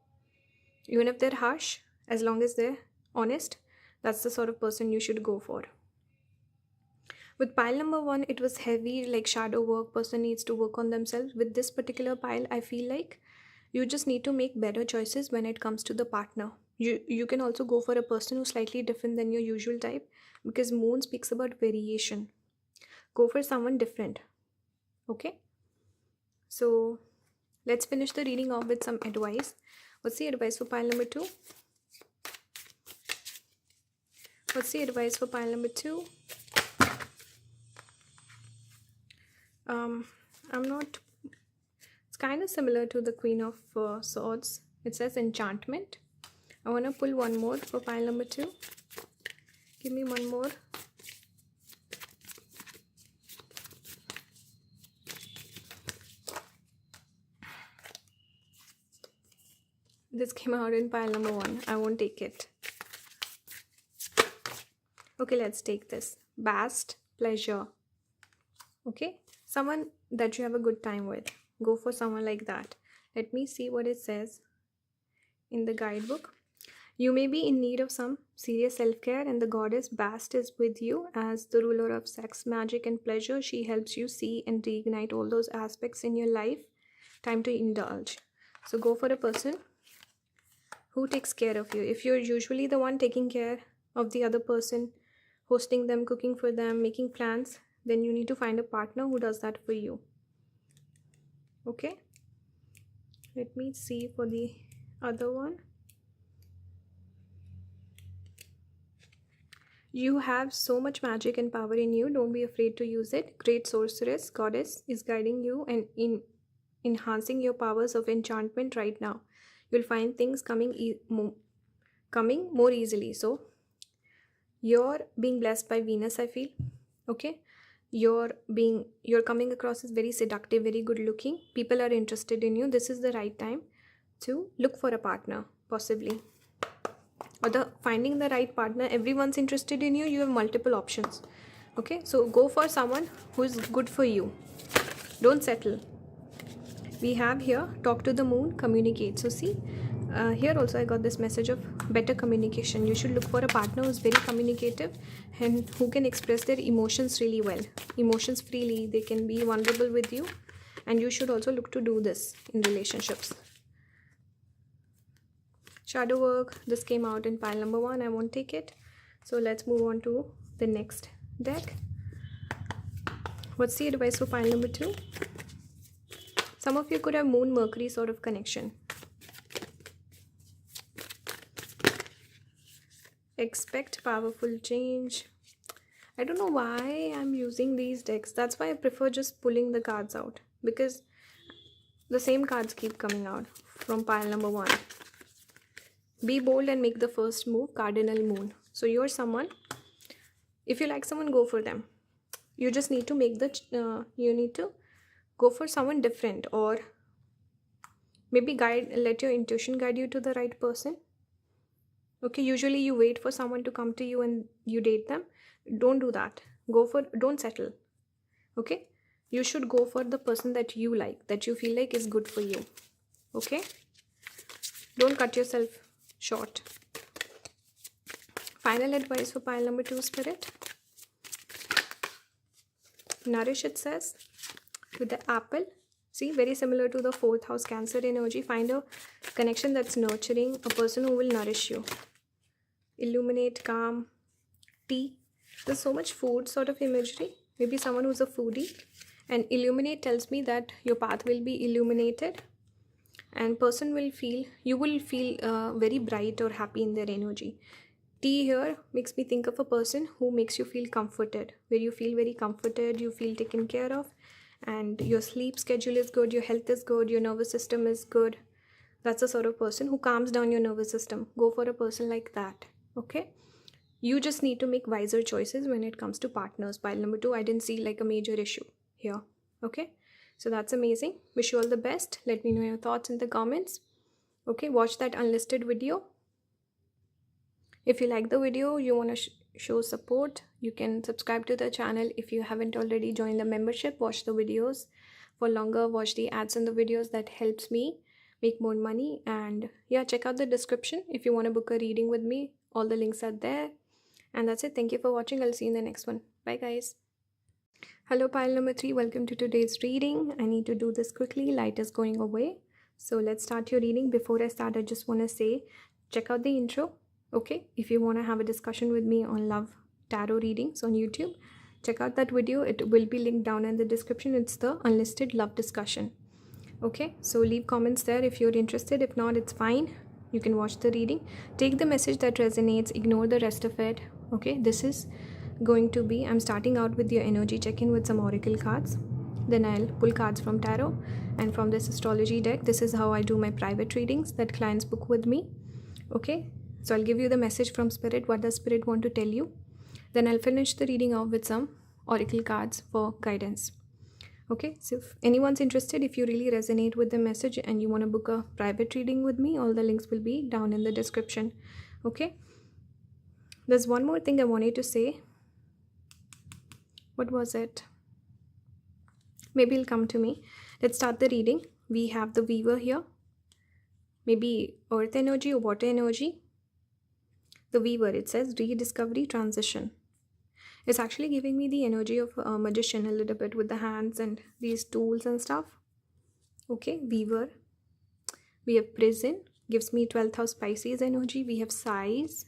even if they're harsh, as long as they're honest, that's the sort of person you should go for. With pile number 1, it was heavy, like shadow work, person needs to work on themselves. With this particular pile, I feel like you just need to make better choices when it comes to the partner. You can also go for a person who's slightly different than your usual type, because moon speaks about variation. Go for someone different. Okay, so let's finish the reading off with some advice. What's the advice for pile number 2? What's the advice for pile number 2? I'm not, it's kind of similar to the Queen of Swords. It says enchantment. I want to pull one more for pile number 2. Give me one more. This came out in pile number 1. I won't take it. Okay, let's take this. Vast pleasure. Okay, someone that you have a good time with. Go for someone like that. Let me see what it says in the guidebook. You may be in need of some serious self-care, and the goddess Bast is with you as the ruler of sex, magic, and pleasure. She helps you see and reignite all those aspects in your life. Time to indulge. So go for a person who takes care of you. If you're usually the one taking care of the other person, hosting them, cooking for them, making plans, then you need to find a partner who does that for you. Okay, let me see for the other one. You have so much magic and power in you. Don't be afraid to use it. Great sorceress, goddess is guiding you and in enhancing your powers of enchantment right now. You'll find things coming more easily. So you're being blessed by Venus, I feel. Okay, you're coming across as very seductive, very good looking. People are interested in you. This is the right time to look for a partner, possibly. Or the finding the right partner, everyone's interested in you, you have multiple options. Okay, so go for someone who is good for you. Don't settle. We have here, talk to the moon, communicate. So see, here also I got this message of better communication. You should look for a partner who's very communicative and who can express their emotions really well, emotions freely. They can be vulnerable with you, and you should also look to do this in relationships. Shadow work, this came out in pile number 1. I won't take it. So let's move on to the next deck. What's the advice for pile number 2? Some of you could have Moon Mercury sort of connection. Expect powerful change. I don't know why I'm using these decks. That's why I prefer just pulling the cards out, because the same cards keep coming out from pile number 1. Be bold and make the first move, cardinal moon. So you're someone, if you like someone, go for them. You just need to make you need to go for someone different, or maybe let your intuition guide you to the right person. Okay, usually you wait for someone to come to you and you date them. Don't do that. Don't settle. Okay, You should go for the person that you like, that you feel like is good for you. Okay? Don't cut yourself short. Final advice for pile number 2, Spirit. Nourish, it says, with the apple. See, very similar to the 4th house Cancer energy. Find a connection that's nurturing, a person who will nourish you. Illuminate, calm, tea. There's so much food sort of imagery. Maybe someone who's a foodie. And illuminate tells me that your path will be illuminated, and person will feel, you will feel very bright or happy in their energy. Tea here makes me think of a person who makes you feel comforted, where you feel very comforted, you feel taken care of, and your sleep schedule is good, your health is good, your nervous system is good. That's the sort of person who calms down your nervous system. Go for a person like that. Okay? You just need to make wiser choices when it comes to partners. Pile number 2, I didn't see like a major issue here. Okay? So that's amazing. Wish you all the best. Let me know your thoughts in the comments. Okay? Watch that unlisted video. If you like the video, you want to show support, you can subscribe to the channel. If you haven't already joined the membership, watch the videos for longer, watch the ads in the videos. That helps me make more money. And yeah, check out the description if you want to book a reading with me. All the links are there. And that's it. Thank you for watching. I'll see you in the next one. Bye guys. Hello pile number 3, welcome to today's reading. I need to do this quickly. Light is going away. So let's start your reading. Before I start, I just want to say, check out the intro. Okay, if you want to have a discussion with me on love tarot readings on YouTube, check out that video. It will be linked down in the description. It's the unlisted love discussion. Okay, so leave comments there if you're interested. If not, it's fine. You can watch the reading. Take the message that resonates, ignore the rest of it. Okay, this is going to be, I'm starting out with your energy check-in with some oracle cards. Then I'll pull cards from tarot and from this astrology deck. This is how I do my private readings that clients book with me. Okay, so I'll give you the message from Spirit. What does Spirit want to tell you? Then I'll finish the reading off with some oracle cards for guidance. Okay, so if anyone's interested, if you really resonate with the message and you want to book a private reading with me, all the links will be down in the description. Okay, there's one more thing I wanted to say. What was it? Maybe it'll come to me. Let's start the reading. We have the Weaver here. Maybe earth energy or water energy. The Weaver, it says rediscovery, transition. It's actually giving me the energy of a magician a little bit with the hands and these tools and stuff. Okay, Weaver. We have prison, gives me 12th house Pisces energy. We have size.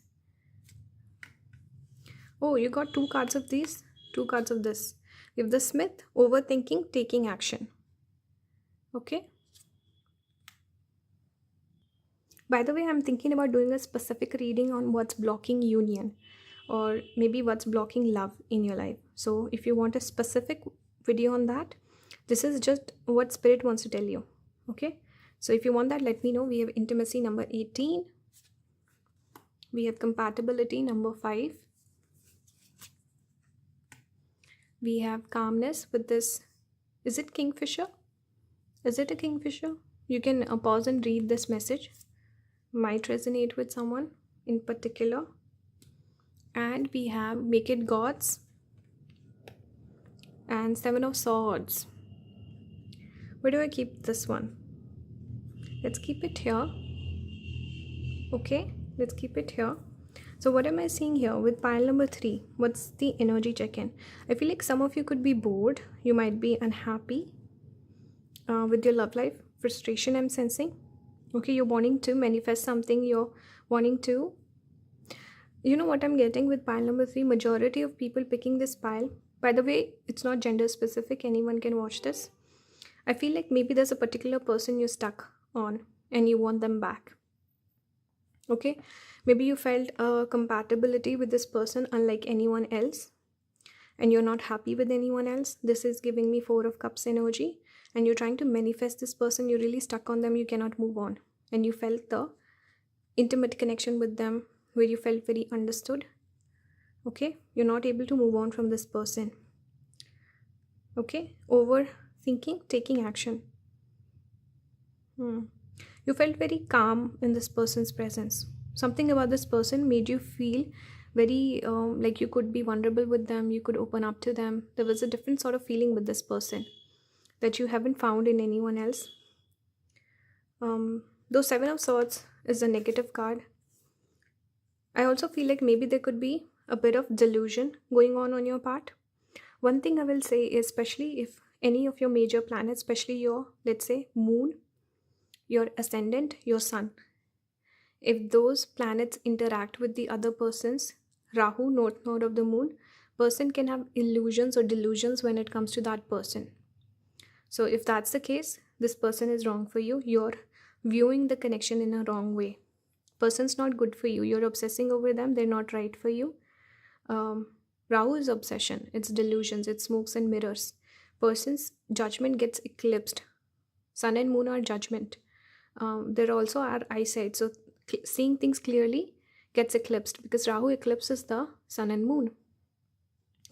Oh, you got 2 cards of these, 2 cards of this. We have the Smith, overthinking, taking action. Okay. By the way, I'm thinking about doing a specific reading on what's blocking union, or maybe what's blocking love in your life. So if you want a specific video on that, this is just what Spirit wants to tell you. Okay, so if you want that, let me know. We have intimacy number 18. We have compatibility number 5. We have calmness with this. Is it Kingfisher? Is it a Kingfisher? You can pause and read this message. Might resonate with someone in particular. And we have Make It Gods and 7 of Swords. Where do I keep this one? Let's keep it here. Okay, let's keep it here. So what am I seeing here with pile number 3? What's the energy check-in? I feel like some of you could be bored. You might be unhappy with your love life. Frustration I'm sensing. Okay, you're wanting to manifest something. You're wanting to, you know what I'm getting with pile number 3? Majority of people picking this pile. By the way, it's not gender specific. Anyone can watch this. I feel like maybe there's a particular person you're stuck on and you want them back. Okay, maybe you felt a compatibility with this person unlike anyone else and you're not happy with anyone else. This is giving me 4 of Cups energy, and you're trying to manifest this person. You're really stuck on them. You cannot move on, and you felt the intimate connection with them where you felt very understood. Okay, you're not able to move on from this person. Okay, overthinking, taking action. You felt very calm in this person's presence. Something about this person made you feel very like you could be vulnerable with them, you could open up to them. There was a different sort of feeling with this person that you haven't found in anyone else. Though Seven of Swords is a negative card, I also feel like maybe there could be a bit of delusion going on your part. One thing I will say is, especially if any of your major planets, especially your, let's say, moon, your ascendant, your sun, if those planets interact with the other person's Rahu, north node of the moon, person can have illusions or delusions when it comes to that person. So if that's the case, this person is wrong for you. You're viewing the connection in a wrong way. Person's not good for you. You're obsessing over them. They're not right for you. Rahu is obsession. It's delusions. It's smokes and mirrors. Person's judgment gets eclipsed. Sun and moon are judgment. There also are eyesight. So seeing things clearly gets eclipsed because Rahu eclipses the sun and moon.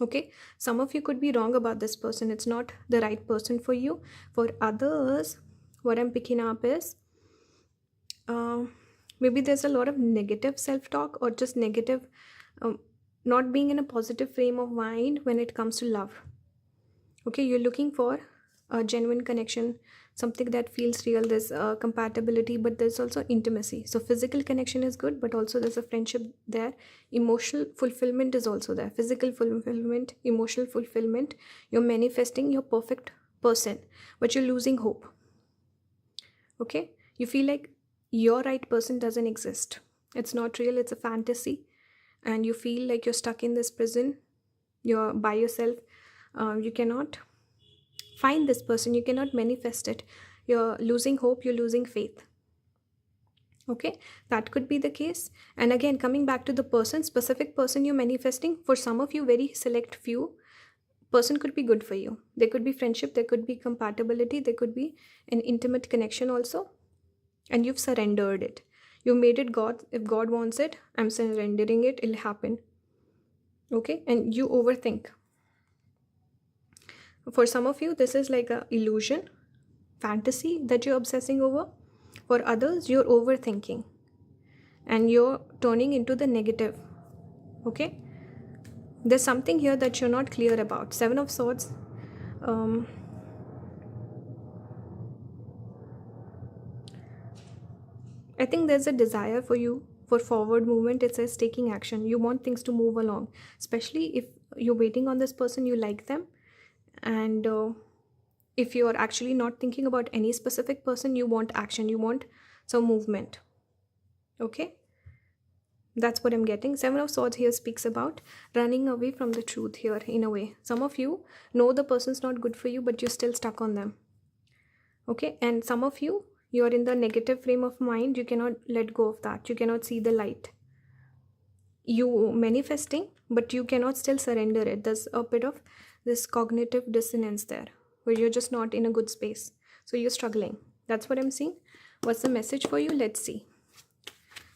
Okay, some of you could be wrong about this person. It's not the right person for you. For others, what I'm picking up is maybe there's a lot of negative self-talk or just negative, not being in a positive frame of mind when it comes to love. Okay, you're looking for a genuine connection, something that feels real. There's compatibility, but there's also intimacy. So physical connection is good, but also there's a friendship there. Emotional fulfillment is also there. Physical fulfillment, emotional fulfillment. You're manifesting your perfect person, but you're losing hope. Okay, you feel like your right person doesn't exist. It's not real. It's a fantasy, and you feel like you're stuck in this prison. You're by yourself. You cannot find this person, you cannot manifest it. You're losing hope, you're losing faith. Okay, that could be the case. And again, coming back to the person, specific person you're manifesting, for some of you, very select few, person could be good for you. There could be friendship, there could be compatibility, there could be an intimate connection also, and you've surrendered it. You made it God. If God wants it, I'm surrendering it, it'll happen. Okay, and you overthink. For some of you, this is like a illusion, fantasy that you're obsessing over. For others, you're overthinking and you're turning into the negative. Okay, there's something here that you're not clear about. Seven of Swords. I think there's a desire for you for forward movement. It says taking action. You want things to move along, especially if you're waiting on this person, you like them. And if you're actually not thinking about any specific person, you want action, you want some movement. Okay, that's what I'm getting. Seven of Swords here speaks about running away from the truth here in a way. Some of you know the person's not good for you, but you're still stuck on them. Okay, and some of you, you're in the negative frame of mind. You cannot let go of that. You cannot see the light. You manifesting, but you cannot still surrender it. There's a bit of this cognitive dissonance there where you're just not in a good space. So you're struggling. That's what I'm seeing. What's the message for you? Let's see.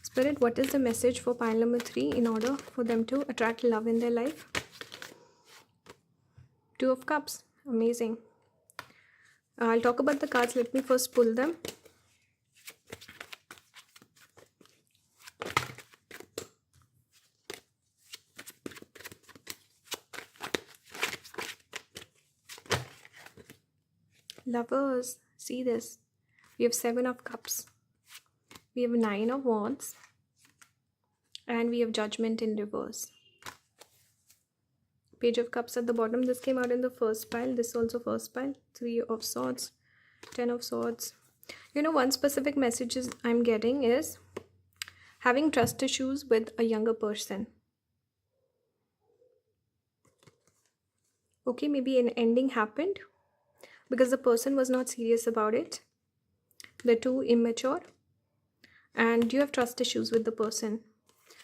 Spirit, what is the message for pile number 3 in order for them to attract love in their life? Two of Cups. Amazing. I'll talk about the cards. Let me first pull them. Lovers, see this. We have 7 of Cups. We have 9 of Wands. And we have Judgment in reverse. Page of Cups at the bottom. This came out in the first pile. This also first pile. 3 of Swords. 10 of Swords. You know, one specific message I'm getting is having trust issues with a younger person. Okay, maybe an ending happened because the person was not serious about it. They're too immature. And you have trust issues with the person.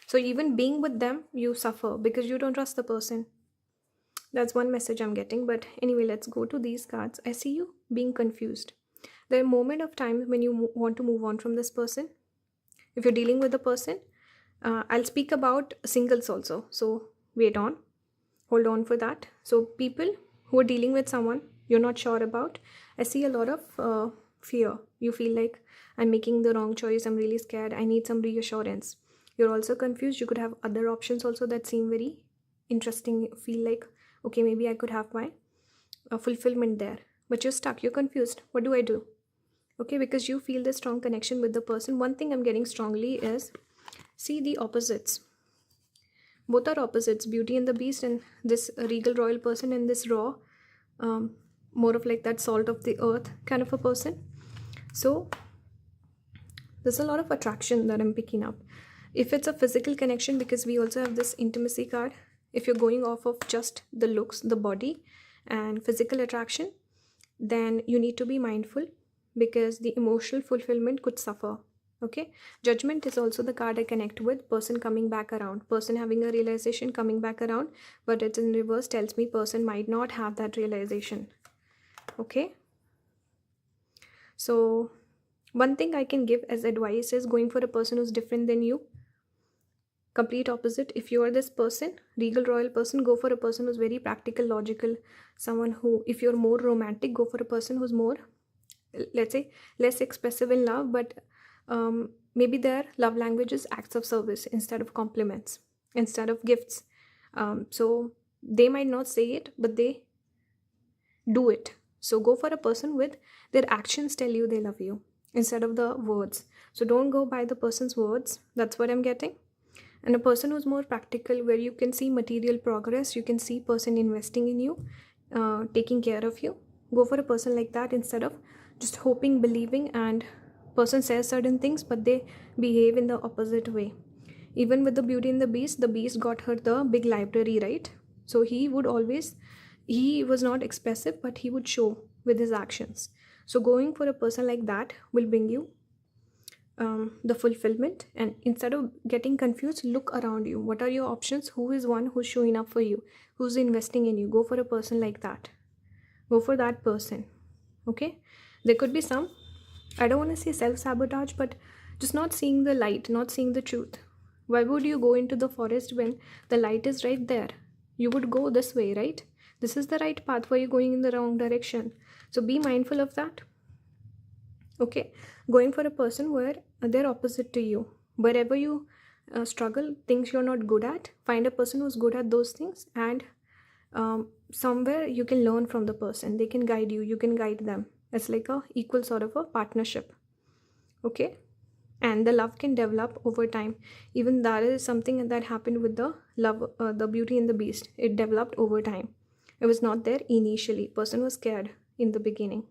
So even being with them, you suffer because you don't trust the person. That's one message I'm getting. But anyway, let's go to these cards. I see you being confused. There are moments of time when you want to move on from this person. If you're dealing with a person, I'll speak about singles also. So wait on. Hold on for that. So people who are dealing with someone you're not sure about, I see a lot of fear. You feel like I'm making the wrong choice. I'm really scared. I need some reassurance. you're also confused. You could have other options also that seem very interesting, feel like, okay, maybe I could have my fulfillment there, but you're stuck, you're confused. What do I do? Okay, because you feel the strong connection with the person. One thing I'm getting strongly is, see the opposites. Both are opposites, Beauty and the Beast, and this regal royal person, and this raw, more of like that salt of the earth kind of a person. So there's a lot of attraction that I'm picking up. If it's a physical connection, because we also have this intimacy card, if you're going off of just the looks, the body and physical attraction, then you need to be mindful, because the emotional fulfillment could suffer. Okay, Judgment is also the card I connect with. Person coming back around, person having a realization, coming back around, but it's in reverse, tells me person might not have that realization. Okay, so one thing I can give as advice is going for a person who's different than you. Complete opposite. If you are this person, regal royal person, go for a person who's very practical, logical. Someone who, if you're more romantic, go for a person who's more, let's say, less expressive in love, but maybe their love language is acts of service instead of compliments, instead of gifts. So they might not say it, but they do it. So go for a person with their actions tell you they love you instead of the words. So don't go by the person's words. That's what I'm getting. And a person who's more practical, where you can see material progress, you can see person investing in you, taking care of you. Go for a person like that instead of just hoping, believing, and person says certain things but they behave in the opposite way. Even with the Beauty and the Beast got her the big library, right? So he was not expressive, but he would show with his actions. So going for a person like that will bring you the fulfillment. And instead of getting confused, look around you. What are your options? Who is one who's showing up for you, who's investing in you? Go for a person like that. Go for that person. Okay, there could be some, I don't want to say self-sabotage, but just not seeing the light, not seeing the truth. Why would you go into the forest when the light is right there? You would go this way, right? This is the right path. Why are you going in the wrong direction? So be mindful of that. Okay, going for a person where they're opposite to you. Wherever you struggle, things you're not good at, find a person who's good at those things, and somewhere you can learn from the person. They can guide you, you can guide them. It's like a equal sort of a partnership. Okay, and the love can develop over time. Even that is something that happened with the love, the Beauty and the Beast. It developed over time. It was not there initially. Person was scared in the beginning.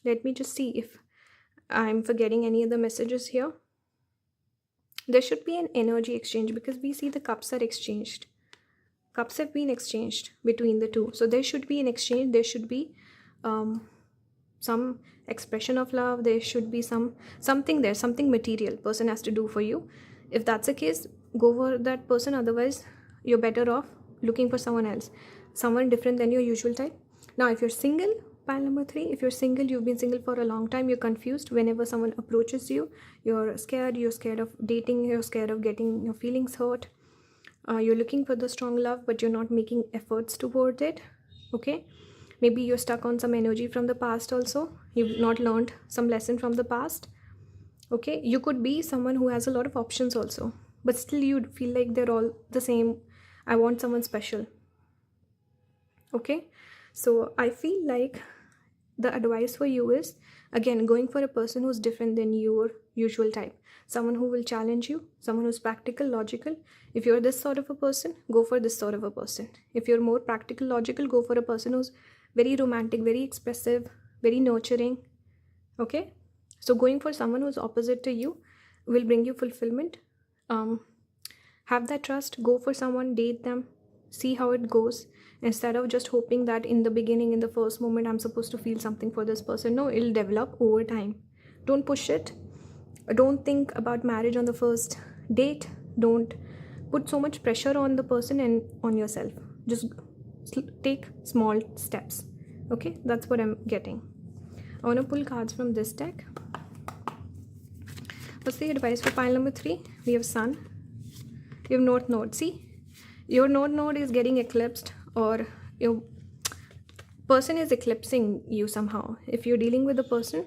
Let me just see if I'm forgetting any other messages here. There should be an energy exchange, because we see the cups are exchanged. Cups have been exchanged between the two. So there should be an exchange. There should be some expression of love. There should be something there, something material person has to do for you. If that's the case, go for that person. Otherwise, you're better off looking for someone else, someone different than your usual type. Now, if you're single, pile number 3, if you're single, you've been single for a long time, you're confused whenever someone approaches you, you're scared of dating, you're scared of getting your feelings hurt. You're looking for the strong love, but you're not making efforts toward it. Okay, maybe you're stuck on some energy from the past also. You've not learned some lesson from the past. Okay, you could be someone who has a lot of options also, but still you feel like they're all the same. I want someone special. Okay, so I feel like the advice for you is, again, going for a person who's different than your usual type. Someone who will challenge you, someone who's practical, logical. If you're this sort of a person, go for this sort of a person. If you're more practical, logical, go for a person who's very romantic, very expressive, very nurturing. Okay, so going for someone who's opposite to you will bring you fulfillment. Have that trust. Go for someone, date them, see how it goes, instead of just hoping that in the beginning, in the first moment, I'm supposed to feel something for this person. No, it'll develop over time. Don't push it. Don't think about marriage on the first date. Don't put so much pressure on the person and on yourself. Just take small steps. Okay, that's what I'm getting. I want to pull cards from this deck. What's the advice for pile number 3? We have Sun. We have North Node. See, your North Node is getting eclipsed, or your person is eclipsing you somehow. If you're dealing with a person,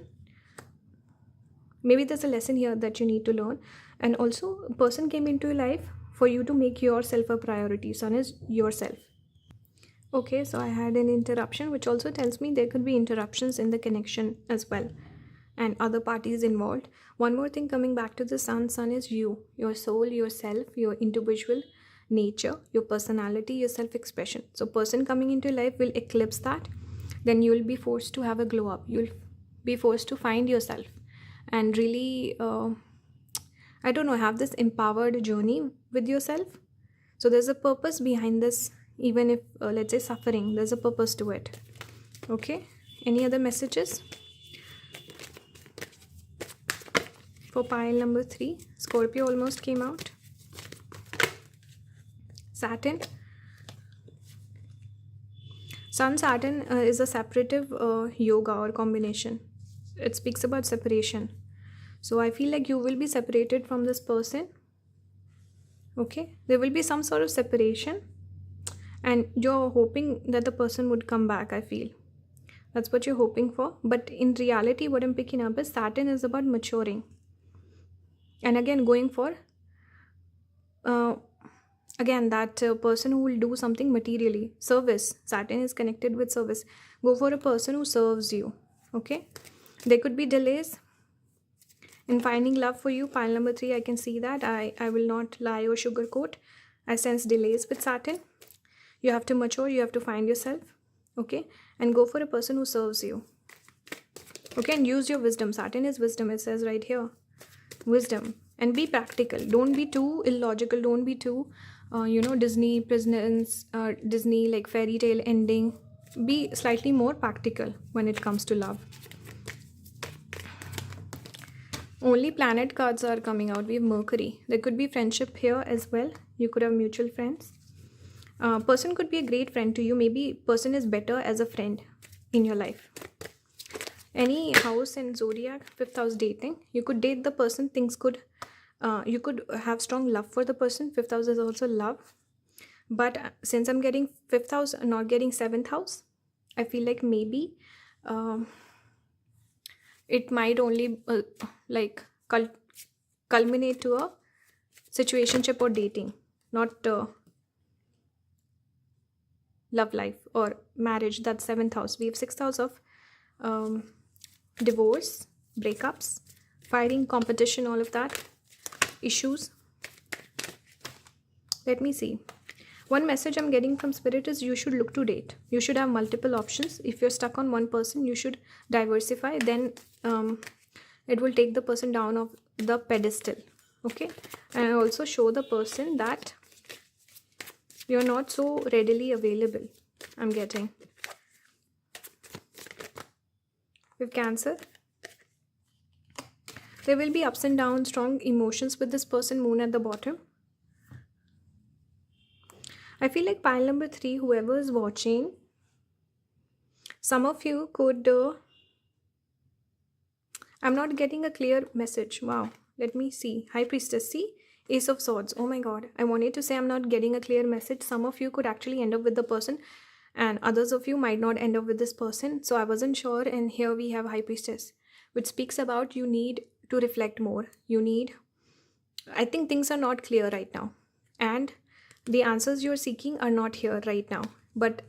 Maybe there's a lesson here that you need to learn. And also, a person came into your life for you to make yourself a priority. Sun is yourself. Okay, so I had an interruption, which also tells me there could be interruptions in the connection as well, and other parties involved. One more thing, coming back to the sun. Sun is you, your soul, yourself, your individual nature, your personality, your self-expression. So person coming into life will eclipse that. Then you will be forced to have a glow up. You'll be forced to find yourself and really I don't know, have this empowered journey with yourself. So there's a purpose behind this. Even if let's say suffering, there's a purpose to it. Okay, any other messages for pile number 3? Scorpio almost came out. Saturn. Sun Saturn is a separative yoga or combination. It speaks about separation. So I feel like you will be separated from this person. Okay, there will be some sort of separation, and you're hoping that the person would come back. I feel that's what you're hoping for. But in reality, what I'm picking up is Saturn is about maturing. And again, going for again that person who will do something materially. Service. Saturn is connected with service. Go for a person who serves you. Okay, there could be delays in finding love for you. Pile number 3, I can see that. I will not lie or sugarcoat. I sense delays with Saturn. You have to mature, you have to find yourself. Okay, and go for a person who serves you. Okay, and use your wisdom. Saturn is wisdom, it says right here. Wisdom. And be practical. Don't be too illogical. Don't be too Disney presence, Disney like fairy tale ending. Be slightly more practical when it comes to love. Only planet cards are coming out. We have Mercury. There could be friendship here as well. You could have mutual friends. Person could be a great friend to you. Maybe person is better as a friend in your life. Any house in zodiac, 5th house, dating. You could date the person. Things could you could have strong love for the person. 5th house is also love. But since I'm getting 5th house, not getting 7th house, I feel like maybe it might only culminate to a situationship or dating, not love life or marriage. That's 7th house. We have 6th house of divorce, breakups, fighting, competition, all of that, issues. Let me see. One message I'm getting from spirit is you should look to date. You should have multiple options. If you're stuck on one person, you should diversify. Then it will take the person down off the pedestal. Okay, and also show the person that you're not so readily available. I'm getting with Cancer. There will be ups and downs, strong emotions with this person. Moon at the bottom. I feel like pile number 3, whoever is watching, some of you could I'm not getting a clear message. Wow, let me see. High Priestess. See, Ace of Swords. Oh my god, I wanted to say I'm not getting a clear message. Some of you could actually end up with the person, and others of you might not end up with this person. So I wasn't sure. And here we have High Priestess, which speaks about you need to reflect more. I think things are not clear right now, and the answers you're seeking are not here right now. But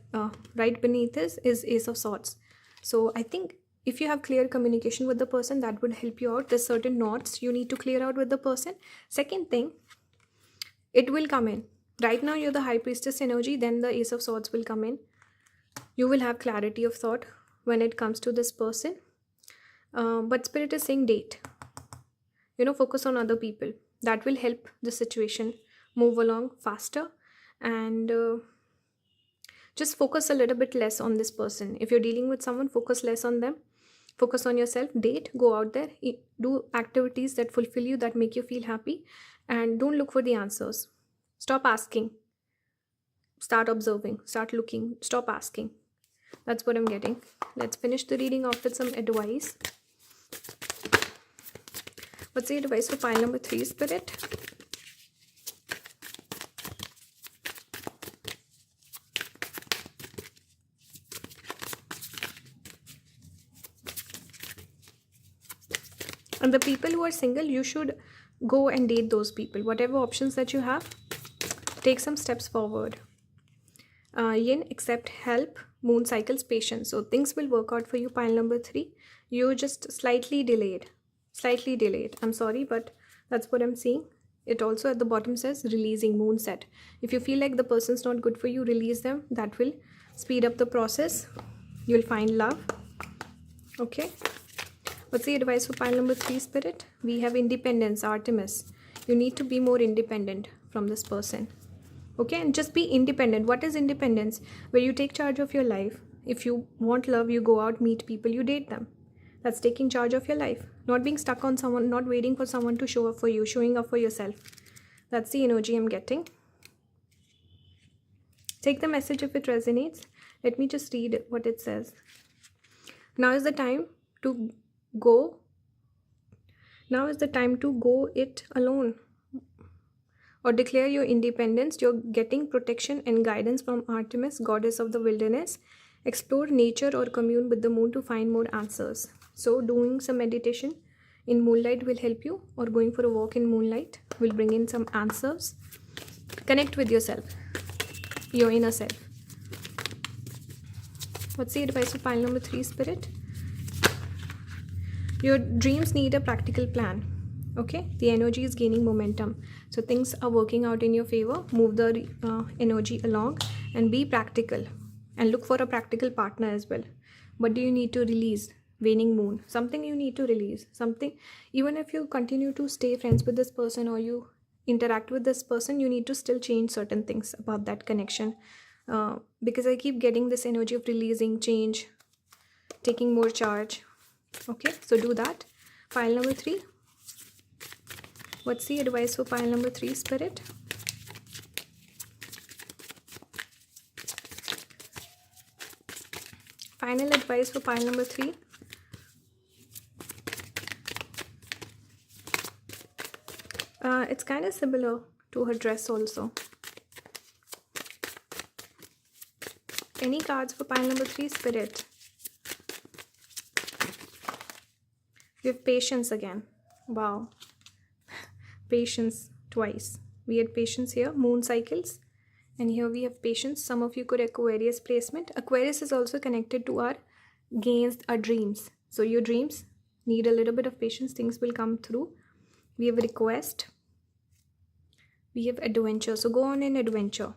right beneath this is Ace of Swords. So I think if you have clear communication with the person, that would help you out. There's certain knots you need to clear out with the person. Second thing, it will come in. Right now you're the High Priestess energy, then the Ace of Swords will come in. You will have clarity of thought when it comes to this person. But Spirit is saying date. Focus on other people. That will help the situation move along faster. And just focus a little bit less on this person. If you're dealing with someone, focus less on them. Focus on yourself. Date. Go out there. Do activities that fulfill you, that make you feel happy. And don't look for the answers. Stop asking. Start observing. Start looking. Stop asking. That's what I'm getting. Let's finish the reading off with some advice. What's the advice for pile number 3, Spirit? And the people who are single, you should go and date those people. Whatever options that you have, take some steps forward. Yin, accept help. Moon cycles, patience. So things will work out for you. Pile number 3. You're just slightly delayed. Slightly delayed. I'm sorry, but that's what I'm seeing. It also at the bottom says releasing, moon set. If you feel like the person's not good for you, release them. That will speed up the process. You'll find love. Okay. What's the advice for pile number 3, Spirit? We have independence, Artemis. You need to be more independent from this person. Okay, and just be independent. What is independence? Where you take charge of your life. If you want love, you go out, meet people, you date them. That's taking charge of your life. Not being stuck on someone, not waiting for someone to show up for you, showing up for yourself. That's the energy I'm getting. Take the message if it resonates. Let me just read what it says. Now is the time to go. Now is the time to go it alone. Or declare your independence. You're getting protection and guidance from Artemis, goddess of the wilderness. Explore nature or commune with the moon to find more answers. So doing some meditation in moonlight will help you, or going for a walk in moonlight will bring in some answers. Connect with yourself, your inner self. What's the advice for pile number 3, Spirit? Your dreams need a practical plan. Okay, the energy is gaining momentum. So things are working out in your favor. Move the energy along and be practical. And look for a practical partner as well. What do you need to release? Waning moon. Something you need to release. Something, even if you continue to stay friends with this person or you interact with this person, you need to still change certain things about that connection. Because I keep getting this energy of releasing, change, taking more charge. Okay, so do that. Pile number 3. What's the advice for pile number 3, Spirit? Final advice for pile number 3. It's kind of similar to her dress also. Any cards for pile number 3, Spirit? We have patience again. Wow. Patience twice. We had patience here, moon cycles. And here we have patience. Some of you could Aquarius placement. Aquarius is also connected to our gains, our dreams. So your dreams need a little bit of patience. Things will come through. We have request. We have adventure. So go on an adventure.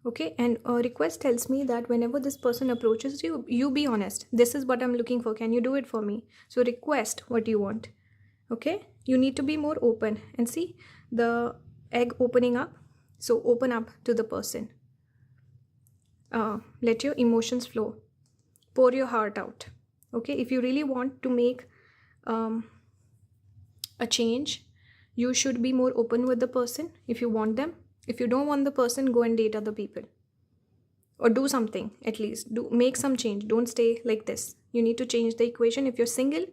Okay, and a request tells me that whenever this person approaches you, you be honest. This is what I'm looking for. Can you do it for me? So request what you want. Okay, you need to be more open. And see the egg opening up. So open up to the person. Let your emotions flow. Pour your heart out. Okay, if you really want to make a change, you should be more open with the person if you want them. If you don't want the person, go and date other people. Or do something at least. Make some change. Don't stay like this. You need to change the equation. If you're single,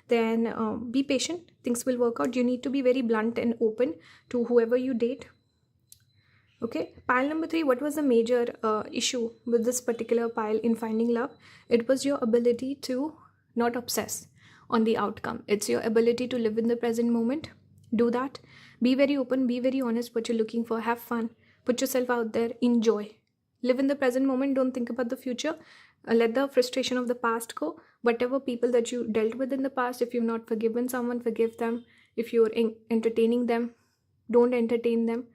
then be patient. Things will work out. You need to be very blunt and open to whoever you date. Okay, pile number 3, what was the major issue with this particular pile in finding love? It was your ability to not obsess on the outcome. It's your ability to live in the present moment. Do that. Be very open, be very honest what you're looking for. Have fun. Put yourself out there. Enjoy. Live in the present moment. Don't think about the future. Let the frustration of the past go. Whatever people that you dealt with in the past, if you've not forgiven someone, forgive them. If you're entertaining them, don't entertain them.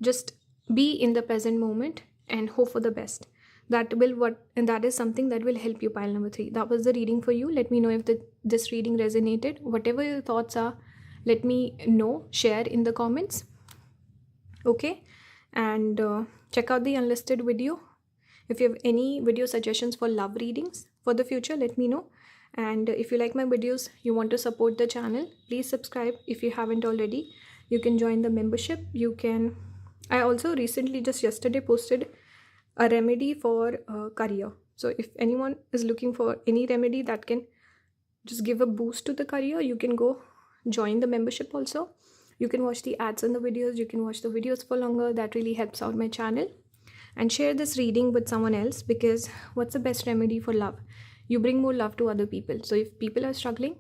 Just be in the present moment and hope for the best. That is something that will help you, pile number 3. That was the reading for you. Let me know if this reading resonated. Whatever your thoughts are, let me know. Share in the comments. Okay, and check out the unlisted video. If you have any video suggestions for love readings for the future, let me know. And if you like my videos, you want to support the channel, please subscribe. If you haven't already, you can join the membership. I also recently, just yesterday, posted a remedy for career. So if anyone is looking for any remedy that can just give a boost to the career, you can go join the membership also. You can watch the ads in the videos. You can watch the videos for longer. That really helps out my channel. And share this reading with someone else, because what's the best remedy for love? You bring more love to other people. So if people are struggling,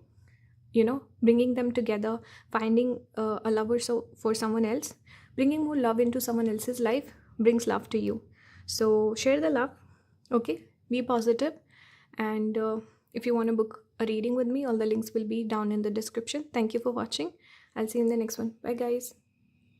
bringing them together, finding a lover for someone else, bringing more love into someone else's life brings love to you. So share the love. Okay, be positive. And if you want to book a reading with me, all the links will be down in the description. Thank you for watching. I'll see you in the next one. Bye guys.